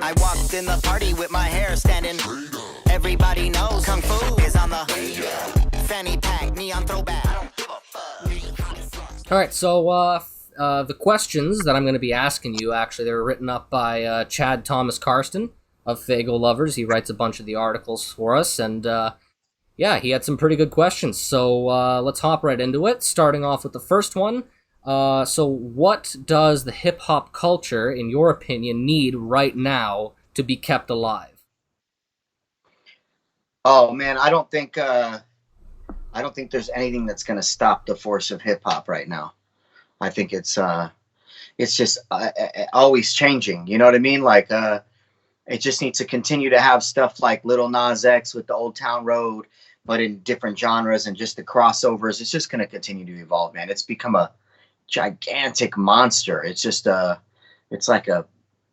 I walked in the party with my hair standing. Everybody knows Kung Fu is on the fanny pack, neon throwback. All right, so the questions that I'm going to be asking you, actually, they were written up by Chad Thomas Carsten of FaygoLuvers. He writes a bunch of the articles for us, and yeah, he had some pretty good questions. So let's hop right into it, starting off with the first one. So what does the hip-hop culture, in your opinion, need right now to be kept alive? Oh man, I don't think there's anything that's going to stop the force of hip hop right now. I think it's just always changing. You know what I mean? Like it just needs to continue to have stuff like Lil Nas X with the Old Town Road, but in different genres and just the crossovers. It's just going to continue to evolve, man. It's become a gigantic monster. It's just it's like a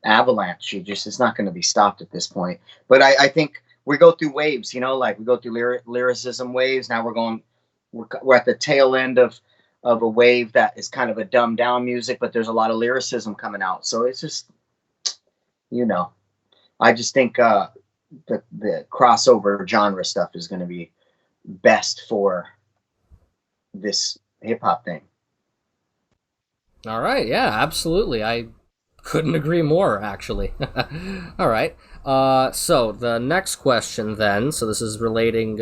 avalanche. It's not going to be stopped at this point. But I think we go through waves, you know, like we go through lyricism waves. Now we're at the tail end of a wave that is kind of a dumbed down music, but there's a lot of lyricism coming out. So it's just, you know, I just think the crossover genre stuff is going to be best for this hip hop thing. All right, yeah, absolutely. I couldn't agree more, actually. All right. So the next question then, so this is relating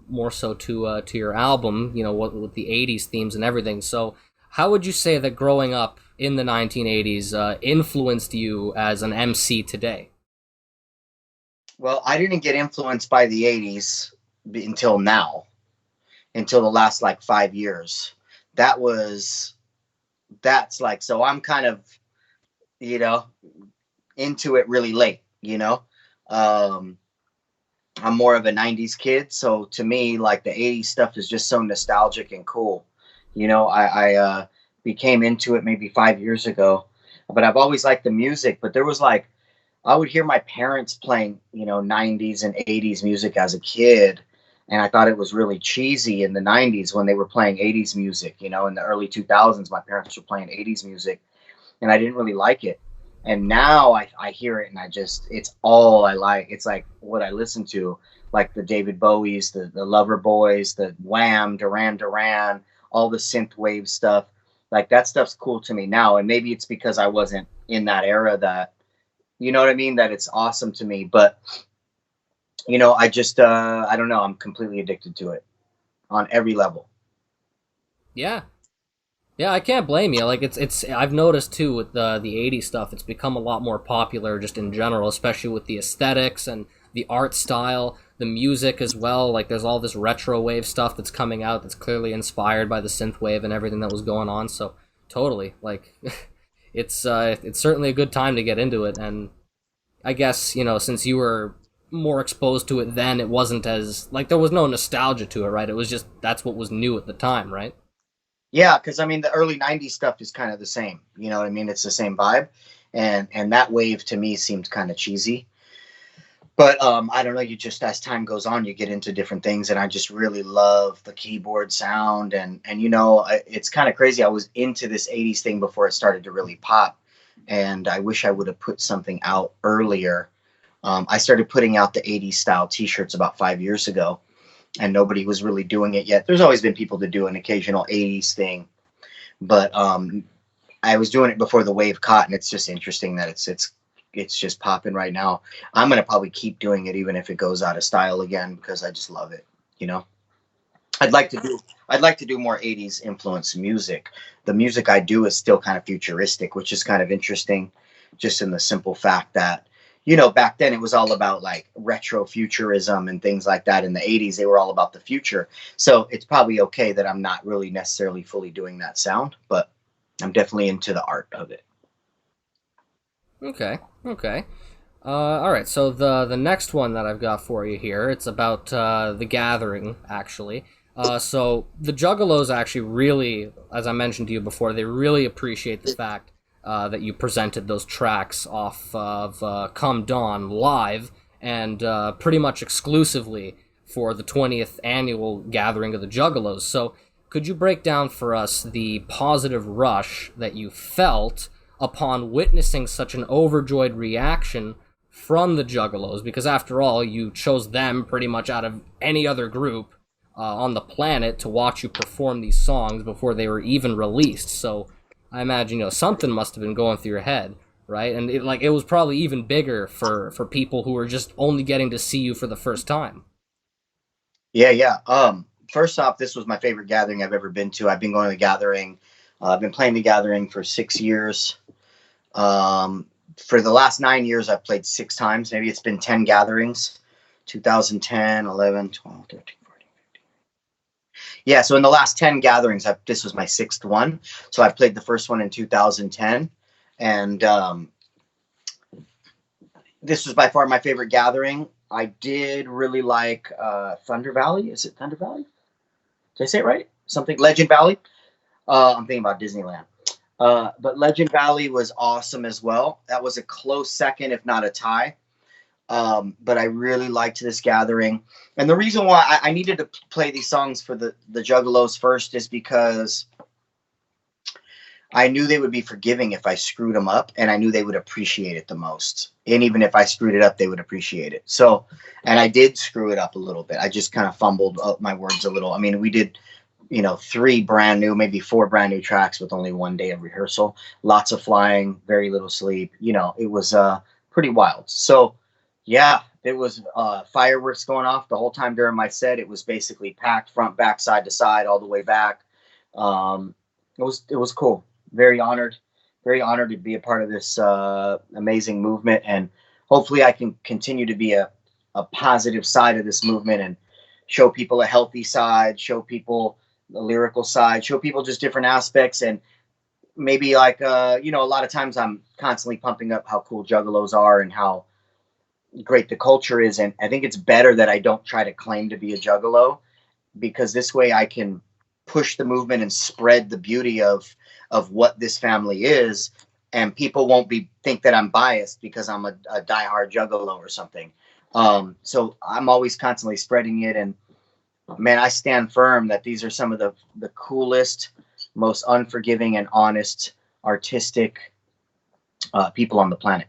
more so to your album, you know, with the 80s themes and everything. So how would you say that growing up in the 1980s influenced you as an MC today? Well, I didn't get influenced by the 80s until now, until the last like 5 years. That's like, so I'm kind of, you know, into it really late, you know. I'm more of a 90s kid, so to me, like the 80s stuff is just so nostalgic and cool. You know, I became into it maybe 5 years ago, but I've always liked the music. But there was like, I would hear my parents playing, you know, 90s and 80s music as a kid, and I thought it was really cheesy in the 90s when they were playing 80s music. You know, in the early 2000s, my parents were playing 80s music, and I didn't really like it. And now I hear it and it's all I like. It's like what I listen to, like the David Bowies, the Lover Boys, the Wham, Duran Duran, all the synth wave stuff. Like that stuff's cool to me now. And maybe it's because I wasn't in that era that, you know what I mean? That it's awesome to me. But, you know, I don't know. I'm completely addicted to it on every level. Yeah. Yeah, I can't blame you. Like it's I've noticed too with the 80s stuff, it's become a lot more popular just in general, especially with the aesthetics and the art style, the music as well. Like there's all this retro wave stuff that's coming out that's clearly inspired by the synth wave and everything that was going on. So totally, like it's certainly a good time to get into it. And I guess, you know, since you were more exposed to it then, it wasn't as like there was no nostalgia to it, right? It was just that's what was new at the time, right? Yeah, because I mean, the early 90s stuff is kind of the same. You know what I mean? It's the same vibe. And that wave to me seemed kind of cheesy. But I don't know, you just, as time goes on, you get into different things. And I just really love the keyboard sound. And you know, it's kind of crazy. I was into this 80s thing before it started to really pop. And I wish I would have put something out earlier. I started putting out the 80s style t-shirts about 5 years ago. And nobody was really doing it yet. There's always been people to do an occasional 80s thing, but I was doing it before the wave caught, and it's just interesting that it's just popping right now. I'm gonna probably keep doing it even if it goes out of style again because I just love it. You know, I'd like to do more 80s influenced music. The music I do is still kind of futuristic, which is kind of interesting, just in the simple fact that, you know, back then it was all about like retro futurism and things like that. In the 80s, they were all about the future. So it's probably okay that I'm not really necessarily fully doing that sound, but I'm definitely into the art of it. Okay. All right, so the next one that I've got for you here, it's about The Gathering, actually. So the Juggalos actually really, as I mentioned to you before, they really appreciate the fact that you presented those tracks off of Come Dawn live and pretty much exclusively for the 20th annual gathering of the Juggalos. So could you break down for us the positive rush that you felt upon witnessing such an overjoyed reaction from the Juggalos, because after all, you chose them pretty much out of any other group on the planet to watch you perform these songs before they were even released. So I imagine, you know, something must have been going through your head, right? And it was probably even bigger for people who were just only getting to see you for the first time. Yeah, yeah. First off, this was my favorite gathering I've ever been to. I've been going to the gathering. I've been playing the gathering for 6 years. For the last 9 years, I've played 6 times. Maybe it's been 10 gatherings. 2010, 11, 12, 13, 14, 15. Yeah, so in the last 10 gatherings, this was my sixth one. So I played the first one in 2010. And this was by far my favorite gathering. I did really like Thunder Valley. Is it Thunder Valley? Did I say it right? Something Legend Valley. I'm thinking about Disneyland. But Legend Valley was awesome as well. That was a close second, if not a tie. But I really liked this gathering. And the reason why I needed to play these songs for the Juggalos first is because I knew they would be forgiving if I screwed them up, and I knew they would appreciate it the most. And even if I screwed it up, they would appreciate it. So, and I did screw it up a little bit. I just kind of fumbled up my words a little. I mean, we did, 3 brand new, maybe 4 brand new tracks with only 1 day of rehearsal. Lots of flying, very little sleep. It was pretty wild. So, yeah, it was fireworks going off the whole time during my set. It was basically packed front, back, side to side, all the way back. It was cool. Very honored to be a part of this amazing movement, and hopefully I can continue to be a positive side of this movement and show people a healthy side, show people the lyrical side, show people just different aspects. And maybe a lot of times I'm constantly pumping up how cool Juggalos are and how great the culture is. And I think it's better that I don't try to claim to be a Juggalo, because this way I can push the movement and spread the beauty of what this family is, and people won't think that I'm biased because I'm a diehard Juggalo or something. So I'm always constantly spreading it, and man, I stand firm that these are some of the coolest, most unforgiving and honest, artistic people on the planet.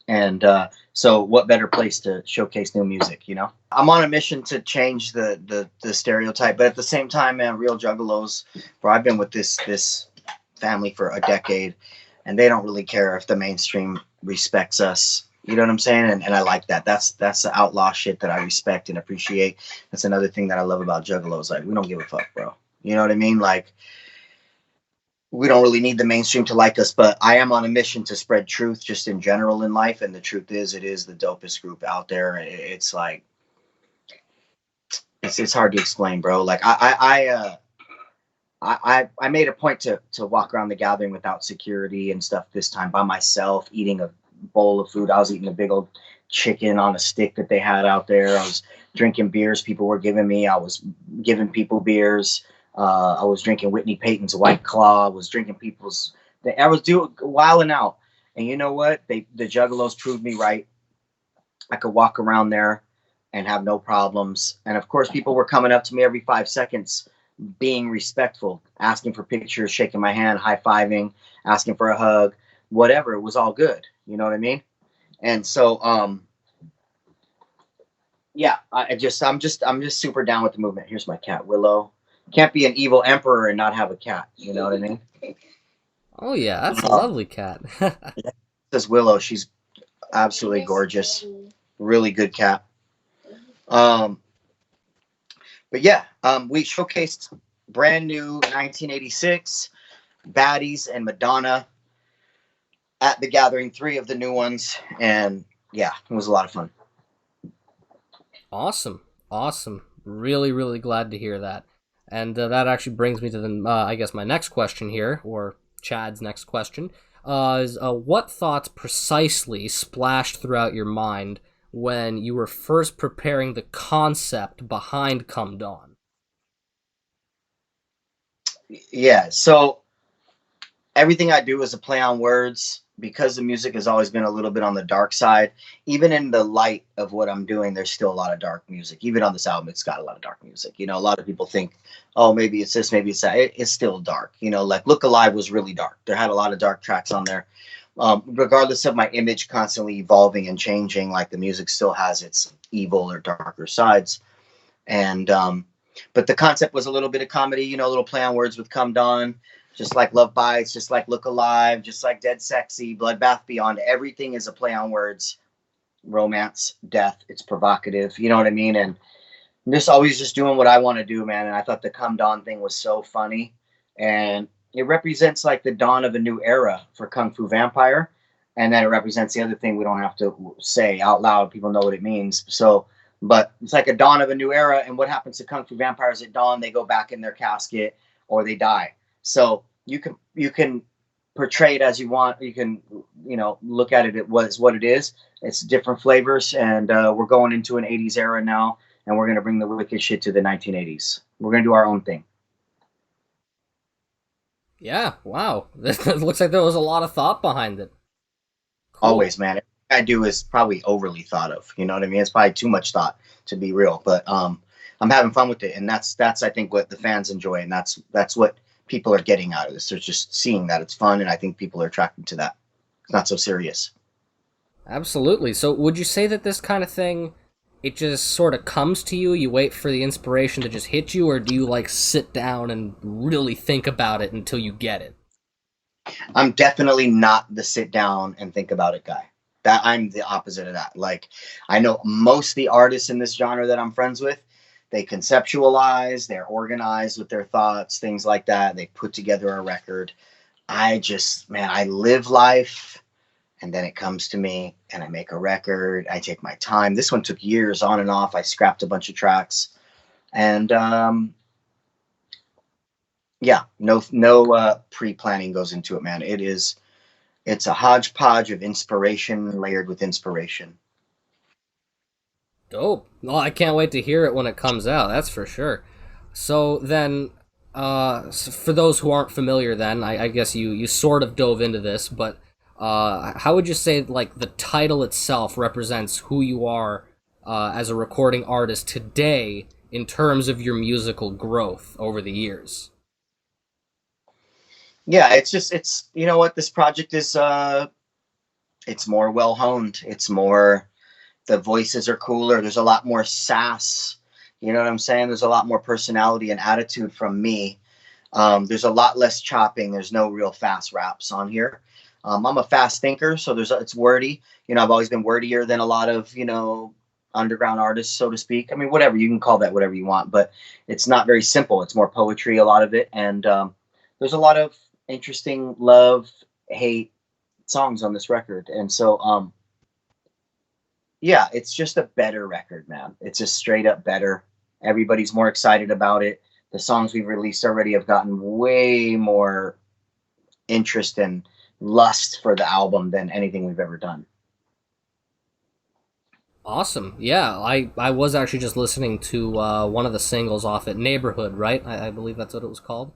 And so what better place to showcase new music, I'm on a mission to change the stereotype, but at the same time, man, real Juggalos, bro, I've been with this family for a decade, and they don't really care if the mainstream respects us. You know what I'm saying? And I like that. That's the outlaw shit that I respect and appreciate. That's another thing that I love about Juggalos. Like, we don't give a fuck, bro. You know what I mean? Like, we don't really need the mainstream to like us, but I am on a mission to spread truth just in general in life. And the truth is, it is the dopest group out there. It's like, it's hard to explain, bro. Like I made a point to walk around the gathering without security and stuff this time by myself, eating a bowl of food. I was eating a big old chicken on a stick that they had out there. I was drinking beers people were giving me. I was giving people beers. I was drinking Whitney Payton's White Claw. I was drinking I was wilding out. And you know what? The Juggalos proved me right. I could walk around there and have no problems. And of course, people were coming up to me every 5 seconds, being respectful, asking for pictures, shaking my hand, high-fiving, asking for a hug, whatever. It was all good. You know what I mean? And so, yeah, I'm just super down with the movement. Here's my cat, Willow. Can't be an evil emperor and not have a cat. You know what I mean? Oh yeah, that's a lovely cat. This is Willow. She's absolutely gorgeous. Really good cat. But yeah, we showcased brand new 1986 Baddies and Madonna at the gathering, 3 of the new ones, and yeah, it was a lot of fun. Awesome. Really, really glad to hear that. And that actually brings me to I guess my next question here, or Chad's next question, is what thoughts precisely splashed throughout your mind when you were first preparing the concept behind Come Dawn? Yeah, so everything I do is a play on words, because the music has always been a little bit on the dark side. Even in the light of what I'm doing, there's still a lot of dark music. Even on this album, it's got a lot of dark music. A lot of people think, oh, maybe it's this, maybe it's that. It's still dark. Like Look Alive was really dark. There had a lot of dark tracks on there. regardless of my image constantly evolving and changing, like the music still has its evil or darker sides. And but the concept was a little bit of comedy, you know, a little play on words with Come Dawn, just like Love Bites, just like Look Alive, just like Dead Sexy, Bloodbath Beyond. Everything is a play on words, romance, death. It's provocative, you know what I mean? And I'm just always just doing what I want to do, man. And I thought the Come Dawn thing was so funny. And it represents like the dawn of a new era for Kung Fu Vampire. And then it represents the other thing we don't have to say out loud. People know what it means. So, but it's like a dawn of a new era. And what happens to Kung Fu Vampires at dawn? They go back in their casket or they die. So you can portray it as you want. You can, you know, look at it. It was what it is. It's different flavors. And we're going into an 80s era now. And we're going to bring the wicked shit to the 1980s. We're going to do our own thing. Yeah, wow. It looks like there was a lot of thought behind it. Cool. Always, man. Everything I do is probably overly thought of. You know what I mean? It's probably too much thought to be real. But I'm having fun with it, and that's I think what the fans enjoy, and that's what people are getting out of this. They're just seeing that it's fun, and I think people are attracted to that. It's not so serious. Absolutely. So would you say that this kind of thing, it just sort of comes to you, you wait for the inspiration to just hit you, or do you like sit down and really think about it until you get it? I'm definitely not the sit down and think about it guy. That I'm the opposite of that. Like, I know most of the artists in this genre that I'm friends with, they conceptualize, they're organized with their thoughts, things like that. They put together a record. I just, man, I live life. And then it comes to me and I make a record. I take my time. This one took years on and off. I scrapped a bunch of tracks. And yeah, no pre-planning goes into it, man. It's a hodgepodge of inspiration layered with inspiration. Dope. Well, I can't wait to hear it when it comes out, that's for sure. So then, for those who aren't familiar then, I guess you sort of dove into this, but how would you say like the title itself represents who you are as a recording artist today in terms of your musical growth over the years? Yeah, it's you know what, this project is it's more well honed. It's more, the voices are cooler. There's a lot more sass. You know what I'm saying? There's a lot more personality and attitude from me. There's a lot less chopping. There's no real fast raps on here. I'm a fast thinker, so it's wordy. You know, I've always been wordier than a lot of, you know, underground artists, so to speak. I mean, whatever, you can call that whatever you want, but it's not very simple. It's more poetry, a lot of it. And there's a lot of interesting love, hate songs on this record. And so, yeah, it's just a better record, man. It's just straight up better. Everybody's more excited about it. The songs we've released already have gotten way more interest and lust for the album than anything we've ever done. Awesome. Yeah, I was actually just listening to one of the singles off it, Neighborhood, right? I believe that's what it was called.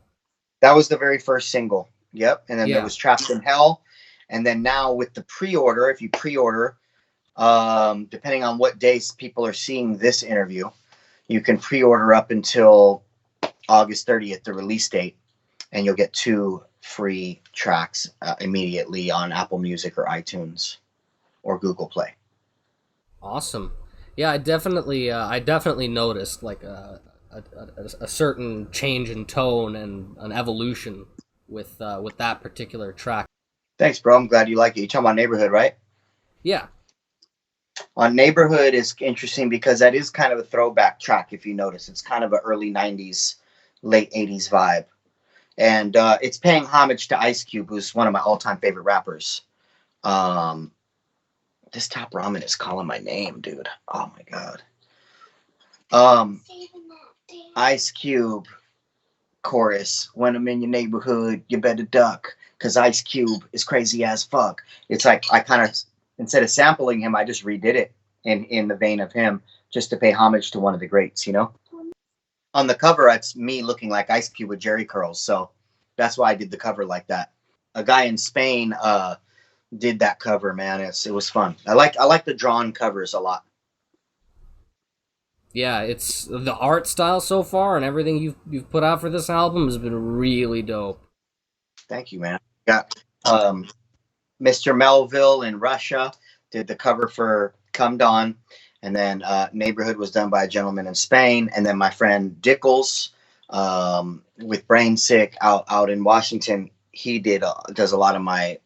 That was the very first single. Yep. And then Yeah. there was Trapped in Hell. And then now with the pre-order, if you pre-order, depending on what days people are seeing this interview, you can pre-order up until August 30th, the release date, and you'll get 2 free tracks immediately on Apple Music or iTunes or Google Play. Awesome. Yeah, I definitely noticed like a certain change in tone and an evolution with that particular track. Thanks, bro. I'm glad you like it. You're talking about Neighborhood, right? Yeah. On Neighborhood is interesting because that is kind of a throwback track. If you notice, it's kind of an early 90s, late 80s vibe. And it's paying homage to Ice Cube, who's one of my all-time favorite rappers. This Top Ramen is calling my name, dude. Oh my god. Ice Cube chorus. When I'm in your neighborhood, you better duck, because Ice Cube is crazy as fuck. It's like I kind of, instead of sampling him, I just redid it in the vein of him, just to pay homage to one of the greats, you know? On the cover, it's me looking like Ice Cube with jerry curls, so that's why I did the cover like that. A guy in Spain did that cover, man. It was fun. I like the drawn covers a lot. Yeah, it's the art style so far and everything you've put out for this album has been really dope. Thank you, man. Got Mr. Melville in Russia did the cover for Come Dawn. And then Neighborhood was done by a gentleman in Spain. And then my friend Dickles with Brain Sick out in Washington, he does a lot of my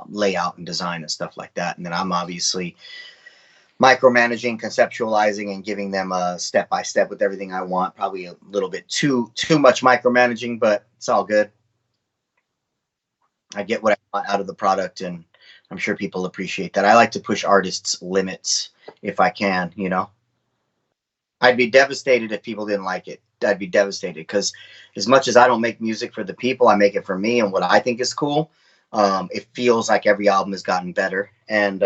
layout and design and stuff like that. And then I'm obviously micromanaging, conceptualizing, and giving them a step by step with everything I want. Probably a little bit too much micromanaging, but it's all good. I get what I want out of the product, and I'm sure people appreciate that. I like to push artists' limits if I can, you know. I'd be devastated if people didn't like it. I'd be devastated because as much as I don't make music for the people, I make it for me and what I think is cool. It feels like every album has gotten better. And,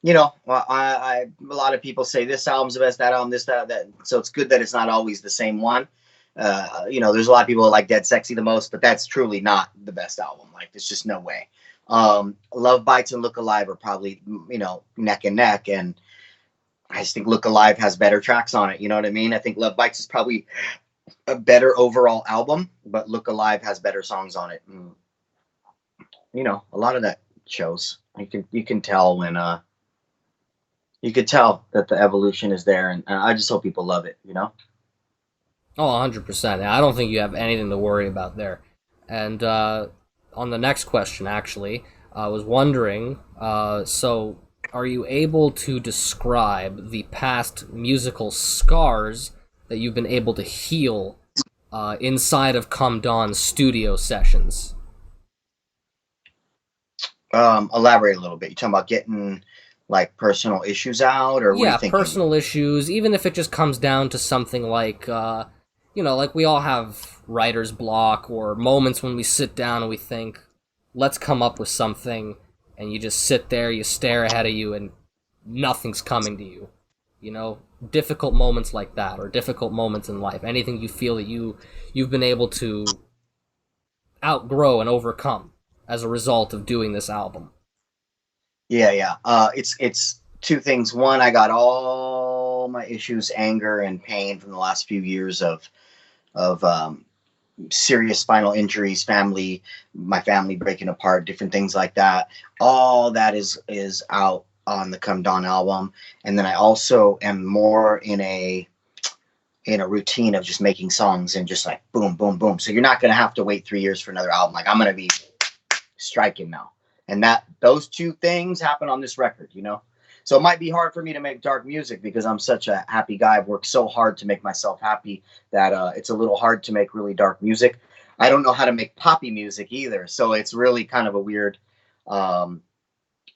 you know, a lot of people say this album's the best, that album, this, that. So it's good that it's not always the same one. You know, there's a lot of people that like Dead Sexy the most, but that's truly not the best album. Like, there's just no way. Love Bites and Look Alive are probably, you know, neck and neck. And I just think Look Alive has better tracks on it. You know what I mean? I think Love Bites is probably a better overall album, but Look Alive has better songs on it. And, you know, a lot of that shows. You can tell when you could tell that the evolution is there, and I just hope people love it. You know. Oh, 100%. I don't think you have anything to worry about there. And on the next question, actually, I was wondering, so are you able to describe the past musical scars that you've been able to heal inside of Come Dawn studio sessions? Elaborate a little bit. You talking about getting like personal issues out, or what are you thinking? Personal issues, even if it just comes down to something like you know, like we all have writer's block or moments when we sit down and we think, let's come up with something, and you just sit there, you stare ahead of you, and nothing's coming to you. You know, difficult moments like that, or difficult moments in life. Anything you feel that you've been able to outgrow and overcome as a result of doing this album. Yeah. It's two things. One, I got all my issues, anger, and pain from the last few years of serious spinal injuries, my family breaking apart, different things like that. All that is out on the Come Dawn album. And then I also am more in a routine of just making songs and just like boom, boom, boom. So you're not going to have to wait 3 years for another album. Like, I'm going to be striking now. And those two things happen on this record, you know? So it might be hard for me to make dark music because I'm such a happy guy. I've worked so hard to make myself happy that it's a little hard to make really dark music. I don't know how to make poppy music either. So it's really kind of a weird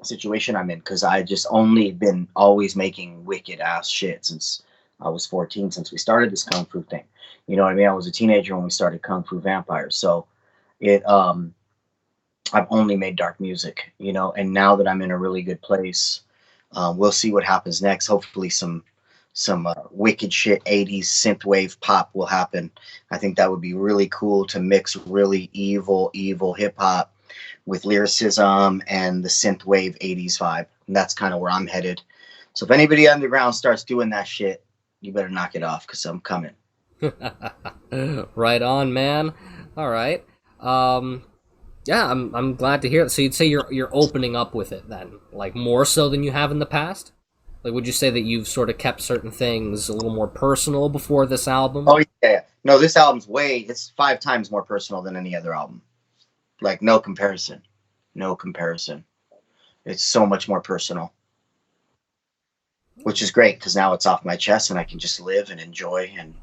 situation I'm in, because I just only been always making wicked ass shit since I was 14, since we started this Kung Fu thing. You know what I mean? I was a teenager when we started Kung Fu Vampires. So I've only made dark music, you know, and now that I'm in a really good place, we'll see what happens next. Hopefully some wicked shit 80s synthwave pop will happen. I think that would be really cool to mix really evil hip hop with lyricism and the synthwave 80s vibe. And that's kind of where I'm headed. So if anybody underground starts doing that shit, you better knock it off, because I'm coming. Right on, man. All right. Yeah, I'm glad to hear it. So you'd say you're opening up with it then, like more so than you have in the past? Like, would you say that you've sort of kept certain things a little more personal before this album? Oh yeah. No, this album's it's 5 times more personal than any other album. Like, no comparison. It's so much more personal, which is great because now it's off my chest and I can just live and enjoy, and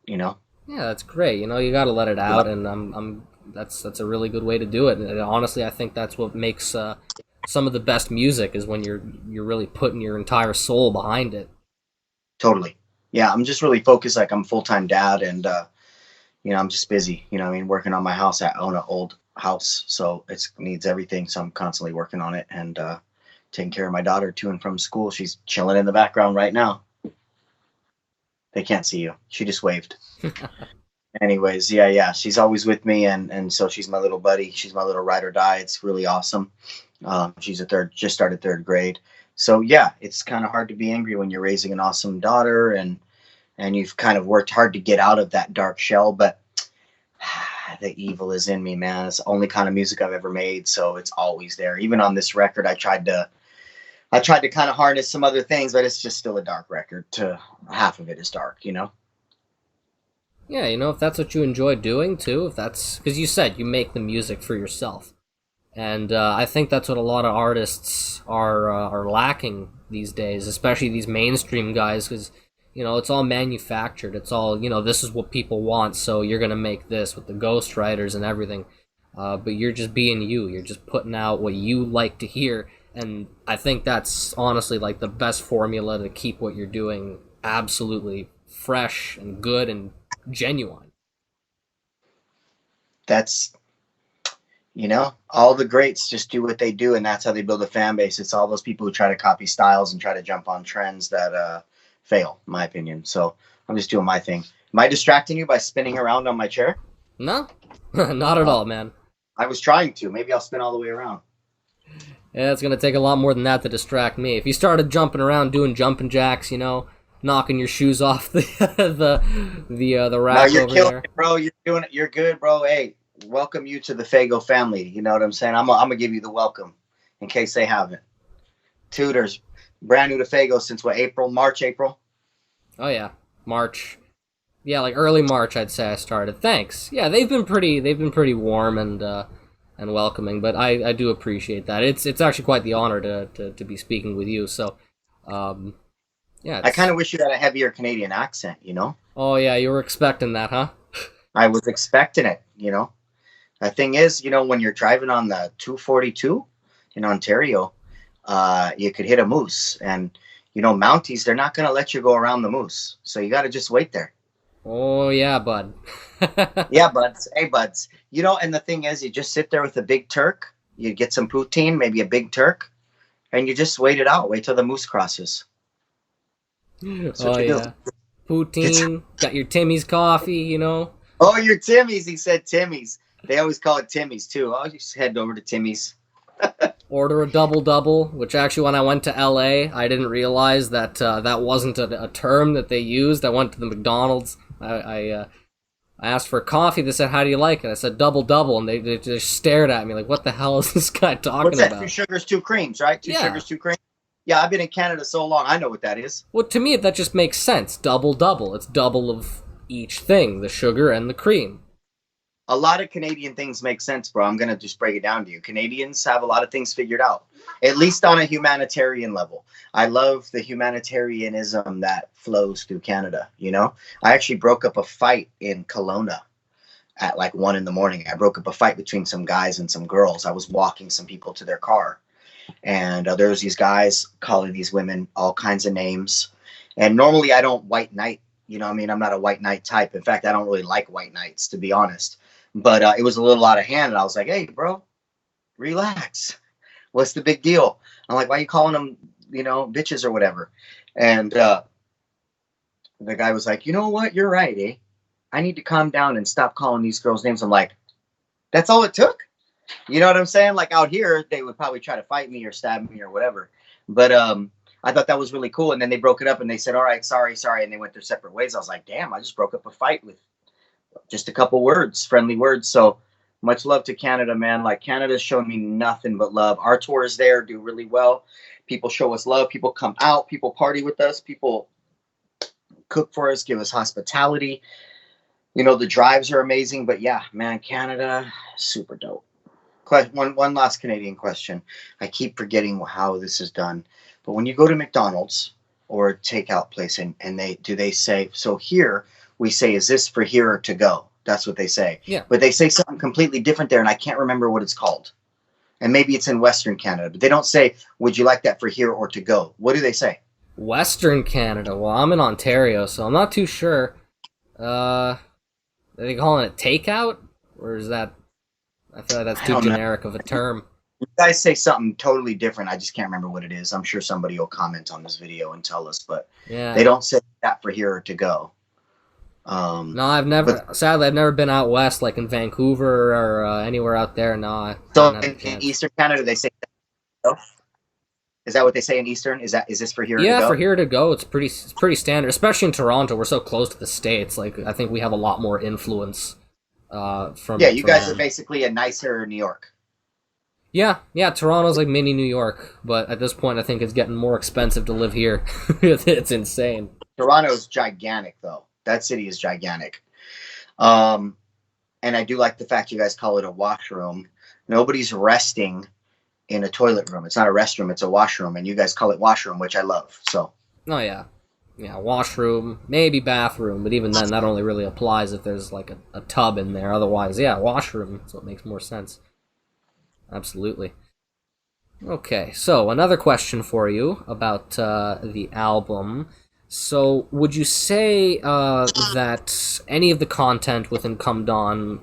you know. Yeah, that's great. You know, you got to let it out, and that's a really good way to do it. And honestly, I think that's what makes some of the best music, is when you're really putting your entire soul behind it. Totally. Yeah, I'm just really focused. Like, I'm a full-time dad, and you know, I'm just busy. You know what I mean? Working on my house. I own an old house, so it needs everything. So I'm constantly working on it and taking care of my daughter to and from school. She's chilling in the background right now. They can't see you. She just waved. Anyways, yeah. She's always with me, and so she's my little buddy. She's my little ride or die. It's really awesome. She's just started 3rd grade. So yeah, it's kind of hard to be angry when you're raising an awesome daughter, and you've kind of worked hard to get out of that dark shell. But the evil is in me, man. It's the only kind of music I've ever made, so it's always there. Even on this record, I tried to kind of harness some other things, but it's just still a dark record. To half of it is dark, you know? Yeah, you know, if that's what you enjoy doing too, if that's because you said you make the music for yourself, and I think that's what a lot of artists are lacking these days, especially these mainstream guys, because you know it's all manufactured. It's all, you know, this is what people want, so you're gonna make this with the ghostwriters and everything. But you're just being you. You're just putting out what you like to hear, and I think that's honestly like the best formula to keep what you're doing absolutely fresh and good and genuine. That's, you know, all the greats just do what they do, and that's how they build a fan base. It's all those people who try to copy styles and try to jump on trends that fail, in my opinion. So I'm just doing my thing. Am I distracting you by spinning around on my chair? No, not at all, man. I was trying to. Maybe I'll spin all the way around. Yeah, it's gonna take a lot more than that to distract me. If you started jumping around doing jumping jacks, you know, knocking your shoes off the rack No, you're over killing there. it, bro. You're doing it. You're good, bro. Hey, welcome you to the Faygo family. You know what I'm saying? I'm gonna give you the welcome in case they haven't. Tudor's brand new to Faygo since what? March, April. Oh yeah, March. Yeah, like early March, I'd say I started. Thanks. Yeah, they've been pretty warm and welcoming, but I do appreciate that. It's actually quite the honor to be speaking with you. So, yeah. I kind of wish you had a heavier Canadian accent, you know? Oh yeah, you were expecting that, huh? I was expecting it, you know? The thing is, you know, when you're driving on the 242 in Ontario, you could hit a moose, and you know, Mounties, they're not going to let you go around the moose. So you got to just wait there. Oh, yeah, bud. Yeah, buds. Hey, buds. You know, and the thing is, you just sit there with a big Turk. You get some poutine, maybe a big Turk, and you just wait it out. Wait till the moose crosses. Oh, yeah. Poutine, got your Timmy's coffee, you know? Oh, your Timmy's. He said Timmy's. They always call it Timmy's, too. I'll just head over to Timmy's. Order a double-double, which actually when I went to LA, I didn't realize that that wasn't a term that they used. I went to the McDonald's. I asked for coffee. They said, "How do you like it?" I said, double-double, and they just stared at me like, what the hell is this guy talking What's that? about? 2 sugars, 2 creams, right? Two Yeah. sugars, 2 creams. Yeah, I've been in Canada so long. I know what that is. Well, to me, that just makes sense. Double-double. It's double of each thing, the sugar and the cream. A lot of Canadian things make sense, bro. I'm going to just break it down to you. Canadians have a lot of things figured out, at least on a humanitarian level. I love the humanitarianism that flows through Canada, you know? I actually broke up a fight in Kelowna at like 1 a.m. I broke up a fight between some guys and some girls. I was walking some people to their car, and there was these guys calling these women all kinds of names. And normally I don't white knight, you know what I mean? I'm not a white knight type. In fact, I don't really like white knights, to be honest. But it was a little out of hand, and I was like, hey, bro, relax. What's the big deal? I'm like, why are you calling them, you know, bitches or whatever? And the guy was like, you know what? You're right, eh? I need to calm down and stop calling these girls names. I'm like, that's all it took? You know what I'm saying? Like out here, they would probably try to fight me or stab me or whatever. But I thought that was really cool. And then they broke it up, and they said, all right, sorry. And they went their separate ways. I was like, damn, I just broke up a fight with just a couple words, friendly words. So much love to Canada, man. Like, Canada's shown me nothing but love. Our tours there do really well. People show us love. People come out. People party with us. People cook for us, give us hospitality. You know, the drives are amazing. But yeah, man, Canada, super dope. One last Canadian question. I keep forgetting how this is done. But when you go to McDonald's or a takeout place, and they say, so here we say, is this for here or to go? That's what they say. Yeah. But they say something completely different there, and I can't remember what it's called. And maybe it's in Western Canada, but they don't say, would you like that for here or to go? What do they say? Western Canada. Well, I'm in Ontario, so I'm not too sure. Are they calling it takeout? Or is that... I feel like that's too generic of a term. You guys say something totally different. I just can't remember what it is. I'm sure somebody will comment on this video and tell us, but yeah, they don't say that for here or to go. No, sadly, I've never been out west, like in Vancouver or anywhere out there. No. So in Eastern Canada, they say that. Is that what they say in Eastern? Is this for here to go? Yeah, for here to go. It's pretty standard, especially in Toronto. We're so close to the States. Like, I think we have a lot more influence From Yeah, you guys are them. basically a nicer New York. Yeah, yeah, Toronto's like mini New York, but at this point I think it's getting more expensive to live here. It's insane. Toronto's gigantic, though. That city is gigantic. Um, and I do like the fact you guys call it a washroom. Nobody's resting in a toilet room. It's not a restroom, it's a washroom, and you guys call it washroom, which I love. So, Oh yeah. Yeah, washroom, maybe bathroom, but even then that only really applies if there's like a tub in there. Otherwise, yeah, washroom, so it makes more sense. Absolutely. Okay, so another question for you about the album. So, would you say that any of the content within Come Dawn,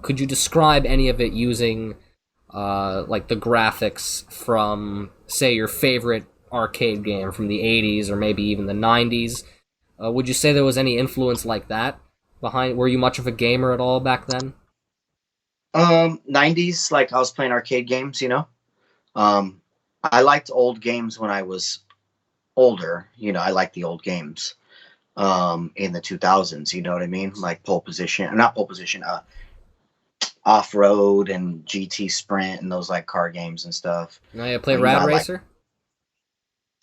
could you describe any of it using like the graphics from, say, your favorite arcade game from the '80s or maybe even the '90s? Would you say there was any influence like that behind? Were you much of a gamer at all back then? 90s, like I was playing arcade games, you know. Um, I liked old games when I was older. You know, I liked the old games in the 2000s. You know what I mean? Like Pole Position, not Pole Position, Off Road and GT Sprint and those like car games and stuff. Now you play You know, Rad Racer?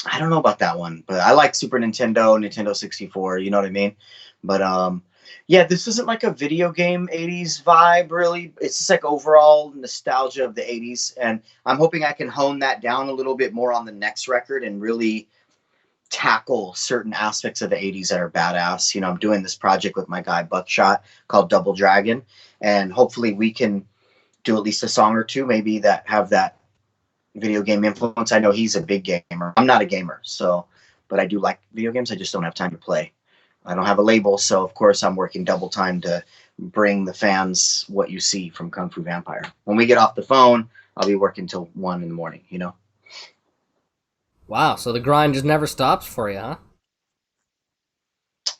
I don't know about that one, but I like Super Nintendo, Nintendo 64. You know what I mean? But yeah, this isn't like a video game 80s vibe, really. It's just like overall nostalgia of the 80s. And I'm hoping I can hone that down a little bit more on the next record and really tackle certain aspects of the 80s that are badass. You know, I'm doing this project with my guy Buckshot called Double Dragon. And hopefully we can do at least a song or two, maybe that have that video game influence. I know he's a big gamer. I'm not a gamer, so, but I do like video games. I just don't have time to play. I don't have a label, so of course I'm working double time to bring the fans what you see from Kung Fu Vampire. When we get off the phone, I'll be working till 1 in the morning, you know? Wow, so the grind just never stops for you, huh?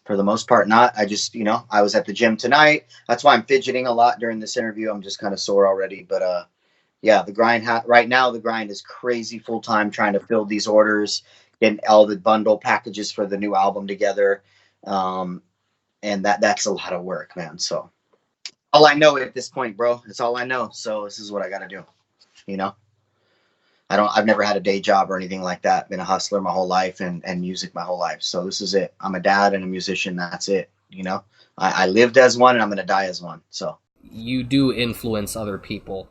For the most part, not. I just, you know, I was at the gym tonight. That's why I'm fidgeting a lot during this interview. I'm just kind of sore already, but yeah, the grind right now, the grind is crazy full time trying to fill these orders, getting all the bundle packages for the new album together. Um, and that's a lot of work, man. So all I know at this point, bro, it's all I know. So this is what I got to do. You know, I've never had a day job or anything like that. Been a hustler my whole life and music my whole life. So this is it. I'm a dad and a musician. That's it. You know, I lived as one and I'm going to die as one. So You do influence other people.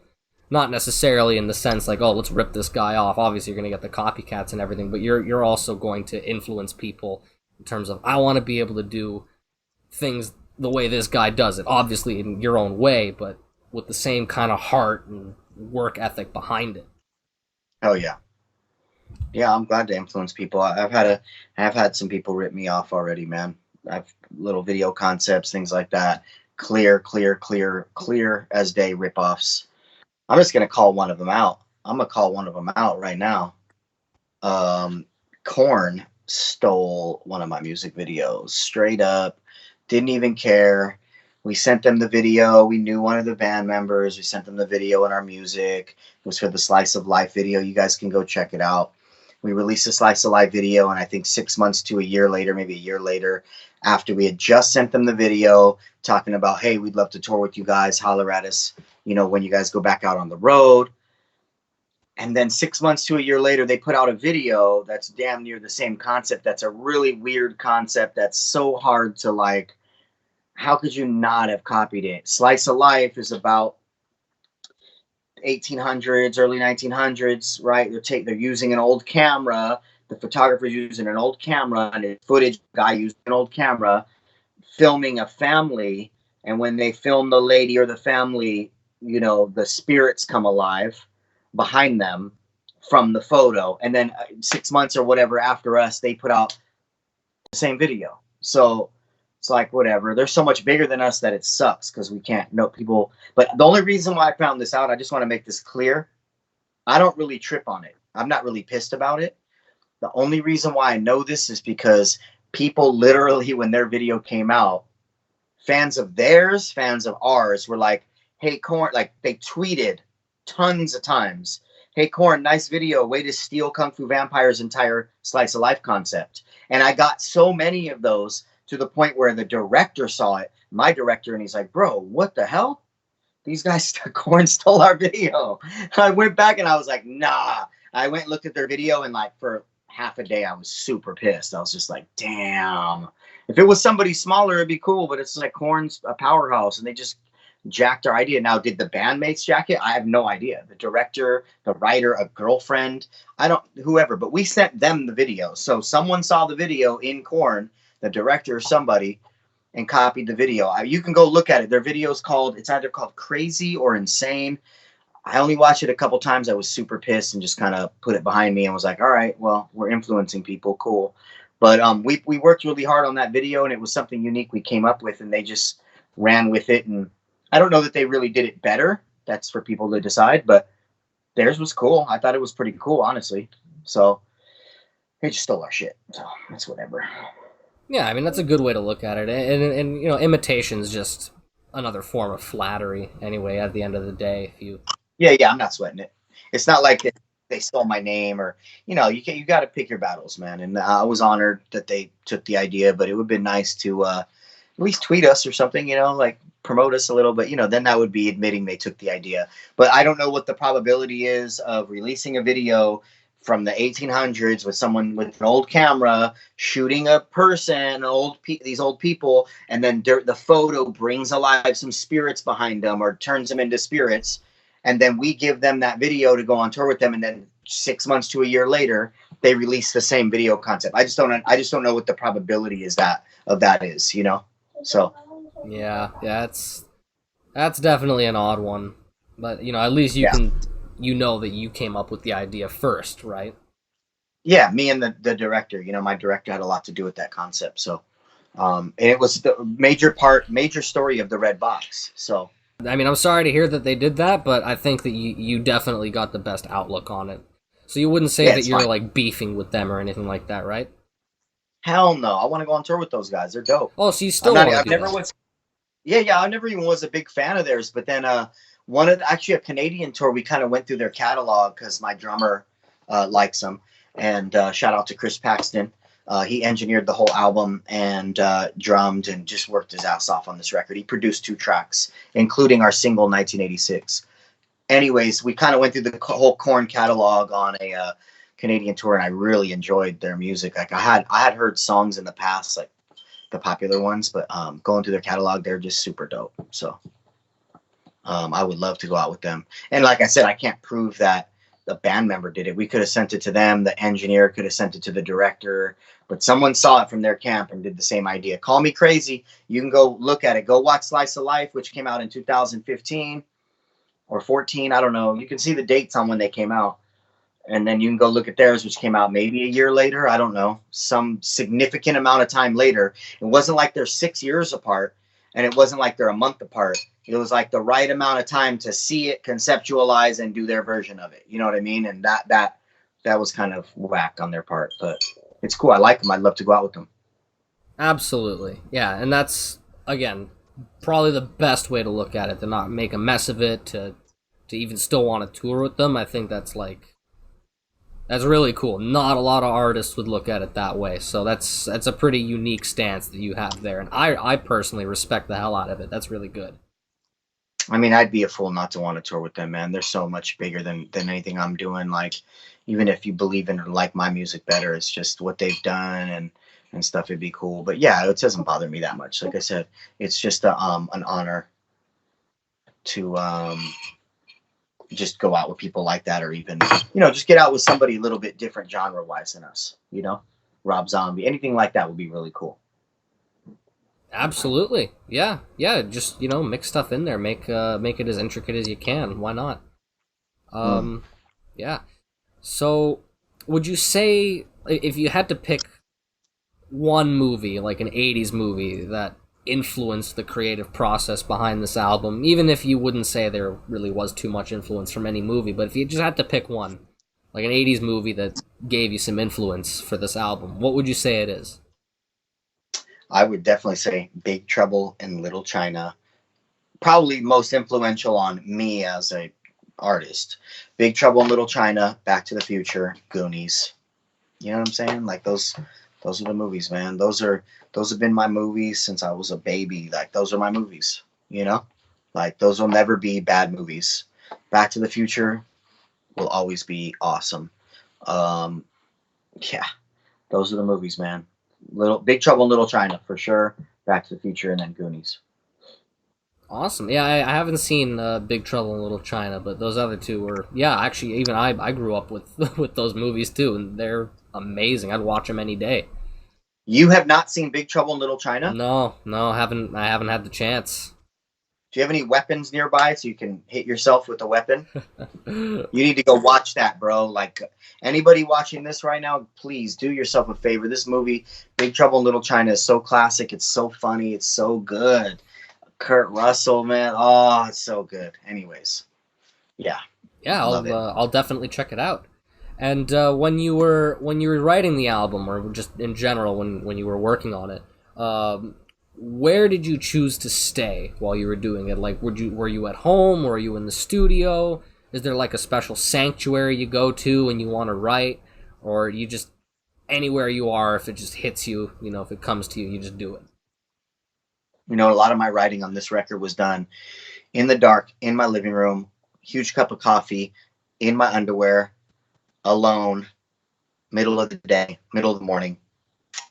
Not necessarily in the sense like, oh, let's rip this guy off. Obviously, you're going to get the copycats and everything, but you're also going to influence people in terms of, I want to be able to do things the way this guy does it. Obviously, in your own way, but with the same kind of heart and work ethic behind it. hell yeah. Yeah, I'm glad to influence people. I've had some people rip me off already, man. I've little video concepts, things like that. Clear as day rip-offs. I'm just gonna call one of them out. I'm gonna call one of them out right now. Korn stole one of my music videos straight up. Didn't even care. We sent them the video. We knew one of the band members. We sent them the video and our music. It was for the Slice of Life video. You guys can go check it out. We released the Slice of Life video, and I think 6 months to a year later, maybe a year later, after we had just sent them the video, talking about, hey, we'd love to tour with you guys, holler at us, you know, when you guys go back out on the road. And then 6 months to a year later, they put out a video that's damn near the same concept. That's a really weird concept that's so hard to like, how could you not have copied it? Slice of Life is about 1800s, early 1900s, right? They're using an old camera. The photographer's using an old camera, and it's footage. Guy used an old camera, filming a family. And when they film the lady or the family, you know, the spirits come alive behind them from the photo. And then 6 months or whatever after us, they put out the same video. So it's like, whatever. They're so much bigger than us that it sucks because we can't know people. But the only reason why I found this out, I just want to make this clear. I don't really trip on it. I'm not really pissed about it. The only reason why I know this is because people literally, when their video came out, fans of theirs, fans of ours, were like, hey, Korn, like they tweeted tons of times, hey, Korn, nice video, way to steal Kung Fu Vampire's entire Slice of Life concept. And I got so many of those to the point where the director saw it. my director, and he's like, bro, what the hell? These guys, Korn stole our video. I went back and I was like, nah. I went and looked at their video, and like for half a day, I was super pissed. I was just like, damn. If it was somebody smaller, it'd be cool, but it's like Korn's a powerhouse, and they just jacked our idea. Now, did the bandmates jack it? I have no idea. The director, the writer, a girlfriend, whoever, but we sent them the video. So someone saw the video in Korn, the director or somebody, and copied the video. You can go look at it. Their video's it's either called Crazy or Insane. I only watched it a couple times. I was super pissed and just kind of put it behind me and was like, all right, well, we're influencing people. Cool. But we worked really hard on that video, and it was something unique we came up with, and they just ran with it. And I don't know that they really did it better. That's for people to decide, but theirs was cool. I thought it was pretty cool, honestly. So they just stole our shit. So that's whatever. Yeah, I mean, that's a good way to look at it. And you know, imitation's just another form of flattery anyway, at the end of the day. If you... Yeah, I'm not sweating it. It's not like they stole my name, or, you know, you got to pick your battles, man. And I was honored that they took the idea, but it would have been nice to at least tweet us or something, you know, like promote us a little bit, you know, then that would be admitting they took the idea. But I don't know what the probability is of releasing a video from the 1800s with someone with an old camera shooting a person, these old people, and then the photo brings alive some spirits behind them or turns them into spirits. And then we give them that video to go on tour with them, and then 6 months to a year later, they release the same video concept. I just don't know what the probability is of that is, you know. So yeah, that's definitely an odd one. But you know, at least you know that you came up with the idea first, right? Yeah, me and the director. You know, my director had a lot to do with that concept. So, and it was the major story of the Red Box. So. I mean, I'm sorry to hear that they did that, but I think that you definitely got the best outlook on it. So you wouldn't say that you're fine. Like beefing with them or anything like that, right? Hell no. I want to go on tour with those guys. They're dope. Oh, so you still want to do that? Yeah. I never even was a big fan of theirs, but then actually a Canadian tour, we kind of went through their catalog because my drummer likes them. And shout out to Chris Paxton. He engineered the whole album and drummed and just worked his ass off on this record. He produced 2 tracks, including our single 1986. Anyways, we kind of went through the whole Korn catalog on a Canadian tour, and I really enjoyed their music. Like I had heard songs in the past, like the popular ones, but going through their catalog, they're just super dope. So I would love to go out with them. And like I said, I can't prove that the band member did it. We could have sent it to them. The engineer could have sent it to the director, but someone saw it from their camp and did the same idea. Call me crazy. You can go look at it. Go watch Slice of Life, which came out in 2015 or 14. I don't know. You can see the dates on when they came out. And then you can go look at theirs, which came out maybe a year later. I don't know. Some significant amount of time later. It wasn't like they're 6 years apart, and it wasn't like they're a month apart. It was like the right amount of time to see it, conceptualize, and do their version of it. You know what I mean? And that was kind of whack on their part, but it's cool. I like them. I'd love to go out with them. Absolutely. Yeah, and that's, again, probably the best way to look at it, to not make a mess of it, to even still want to tour with them. I think that's really cool. Not a lot of artists would look at it that way, so that's a pretty unique stance that you have there, and I personally respect the hell out of it. That's really good. I mean, I'd be a fool not to want to tour with them, man. They're so much bigger than anything I'm doing. Like, even if you believe in or like my music better, it's just what they've done and stuff. It'd be cool. But yeah, it doesn't bother me that much. Like I said, it's just an honor to just go out with people like that, or even, you know, just get out with somebody a little bit different genre wise than us, you know, Rob Zombie, anything like that would be really cool. Absolutely. Yeah. Just, you know, mix stuff in there. Make it as intricate as you can. Why not? Yeah. So, would you say, if you had to pick one movie, like an 80s movie, that influenced the creative process behind this album, even if you wouldn't say there really was too much influence from any movie, but if you just had to pick one, like an 80s movie that gave you some influence for this album, what would you say it is? I would definitely say Big Trouble in Little China. Probably most influential on me as a artist. Big Trouble in Little China, Back to the Future, Goonies. You know what I'm saying? Like those Those are the movies, man. Those have been my movies since I was a baby. Like those are my movies, you know? Like those will never be bad movies. Back to the Future will always be awesome. Um, yeah, those are the movies, man. Little Big Trouble in Little China for sure. Back to the Future, and then Goonies. Awesome. Yeah, I haven't seen Big Trouble in Little China, but those other two were, yeah, actually, even I grew up with with those movies too, and they're amazing. I'd watch them any day. You have not seen Big Trouble in Little China? No, no, I haven't had the chance. Do you have any weapons nearby so you can hit yourself with a weapon? You need to go watch that, bro. Like anybody watching this right now, please do yourself a favor. This movie, Big Trouble in Little China, is so classic. It's so funny. It's so good. Kurt Russell, man. Oh, it's so good. Anyways, yeah. Yeah, I'll definitely check it out. And when you were writing the album, or just in general when you were working on it, where did you choose to stay while you were doing it? Like, were you at home? Were you in the studio? Is there like a special sanctuary you go to when you want to write, or you just anywhere you are, if it just hits you, if it comes to you, you just do it? A lot of my writing on this record was done in the dark, in my living room, huge cup of coffee, in my underwear, alone, middle of the day, middle of the morning,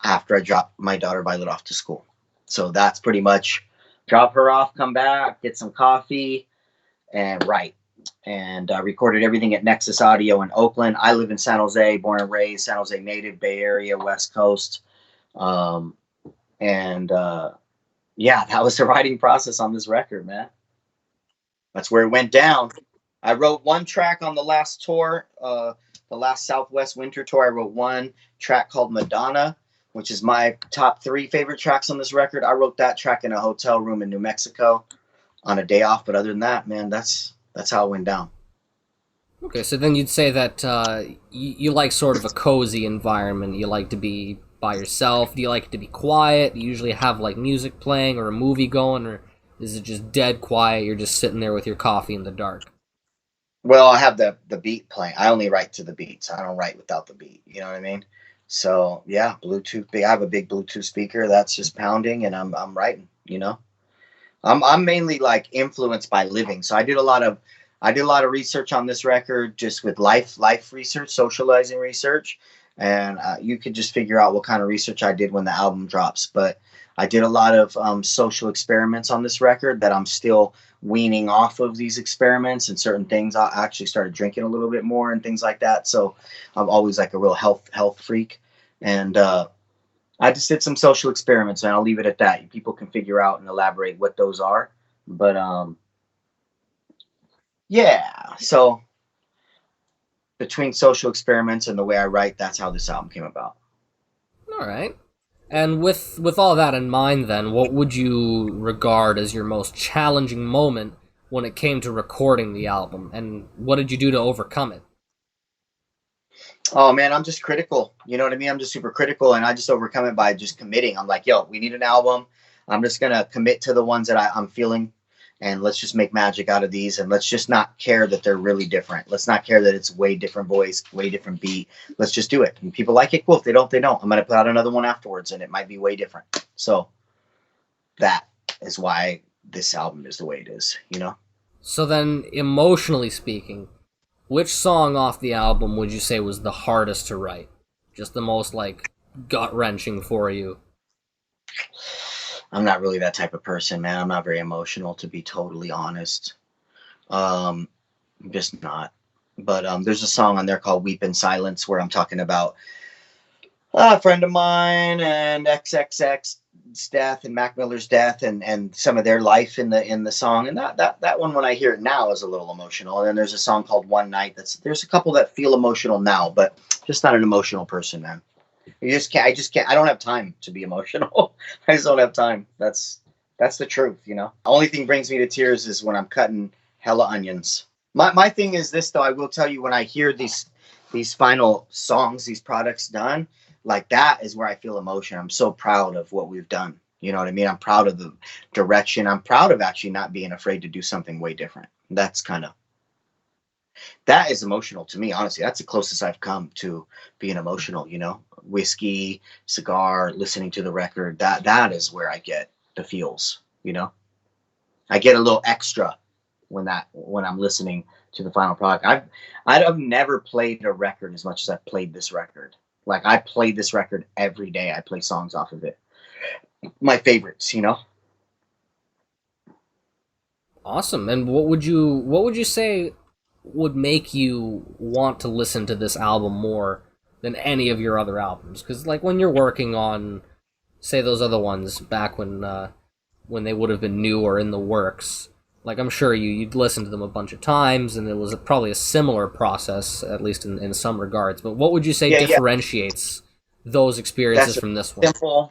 after I dropped my daughter Violet off to school. So that's pretty much drop her off, come back, get some coffee, and write. And I recorded everything at Nexus Audio in Oakland. I live in San Jose, born and raised, San Jose native, Bay Area, West Coast. Yeah, that was the writing process on this record, man. That's where it went down. I wrote one track on the last tour, the last Southwest Winter Tour. I wrote one track called Madonna, which is my top 3 favorite tracks on this record. I wrote that track in a hotel room in New Mexico on a day off. But other than that, man, that's how it went down. Okay, so then you'd say that you like sort of a cozy environment. You like to be by yourself. Do you like it to be quiet? Do you usually have like music playing or a movie going, or is it just dead quiet? You're just sitting there with your coffee in the dark. Well, I have the beat playing. I only write to the beats. I don't write without the beat. You know what I mean? So yeah, Bluetooth. I have a big Bluetooth speaker that's just pounding, and I'm writing. I'm mainly like influenced by living. So I did a lot of research on this record, just with life research, socializing research, and you could just figure out what kind of research I did when the album drops. But I did a lot of social experiments on this record that I'm still weaning off of these experiments and certain things. I actually started drinking a little bit more and things like that. So I'm always like a real health freak. And I just did some social experiments, and I'll leave it at that. People can figure out and elaborate what those are. But yeah, so between social experiments and the way I write, that's how this album came about. All right. And with all that in mind, then, what would you regard as your most challenging moment when it came to recording the album, and what did you do to overcome it? Oh man, I'm just critical. You know what I mean? I'm just super critical, and I just overcome it by just committing. I'm like, yo, we need an album. I'm just gonna commit to the ones that I'm feeling, and let's just make magic out of these, and let's just not care that they're really different. Let's not care that it's way different voice, way different beat. Let's just do it. And people like it, cool. If they don't, they don't. I'm gonna put out another one afterwards, and it might be way different. So that is why this album is the way it is, So then, emotionally speaking, which song off the album would you say was the hardest to write? Just the most, like, gut-wrenching for you? I'm not really that type of person, man. I'm not very emotional, to be totally honest. I'm just not. But there's a song on there called Weep in Silence where I'm talking about a friend of mine and XXX's death and Mac Miller's death and some of their life in the song. And that one, when I hear it now, is a little emotional. And then there's a song called One Night. There's a couple that feel emotional now, but just not an emotional person, man. I just can't. I don't have time to be emotional. I just don't have time. That's the truth, The only thing brings me to tears is when I'm cutting hella onions. My thing is this, though. I will tell you, when I hear these final songs, these products done, like that is where I feel emotion. I'm so proud of what we've done. You know what I mean? I'm proud of the direction. I'm proud of actually not being afraid to do something way different. That's kind of That is emotional to me, honestly. That's the closest I've come to being emotional, you know. Whiskey, cigar, listening to the record. That is where I get the feels, you know. I get a little extra when I'm listening to the final product. I've never played a record as much as I've played this record. Like I play this record every day. I play songs off of it. My favorites, you know. Awesome. And what would you say would make you want to listen to this album more than any of your other albums? Because like when you're working on, say, those other ones back when they would have been new or in the works, like I'm sure you'd listen to them a bunch of times, and it was probably a similar process, at least in some regards. But what would you say differentiates those experiences from this one?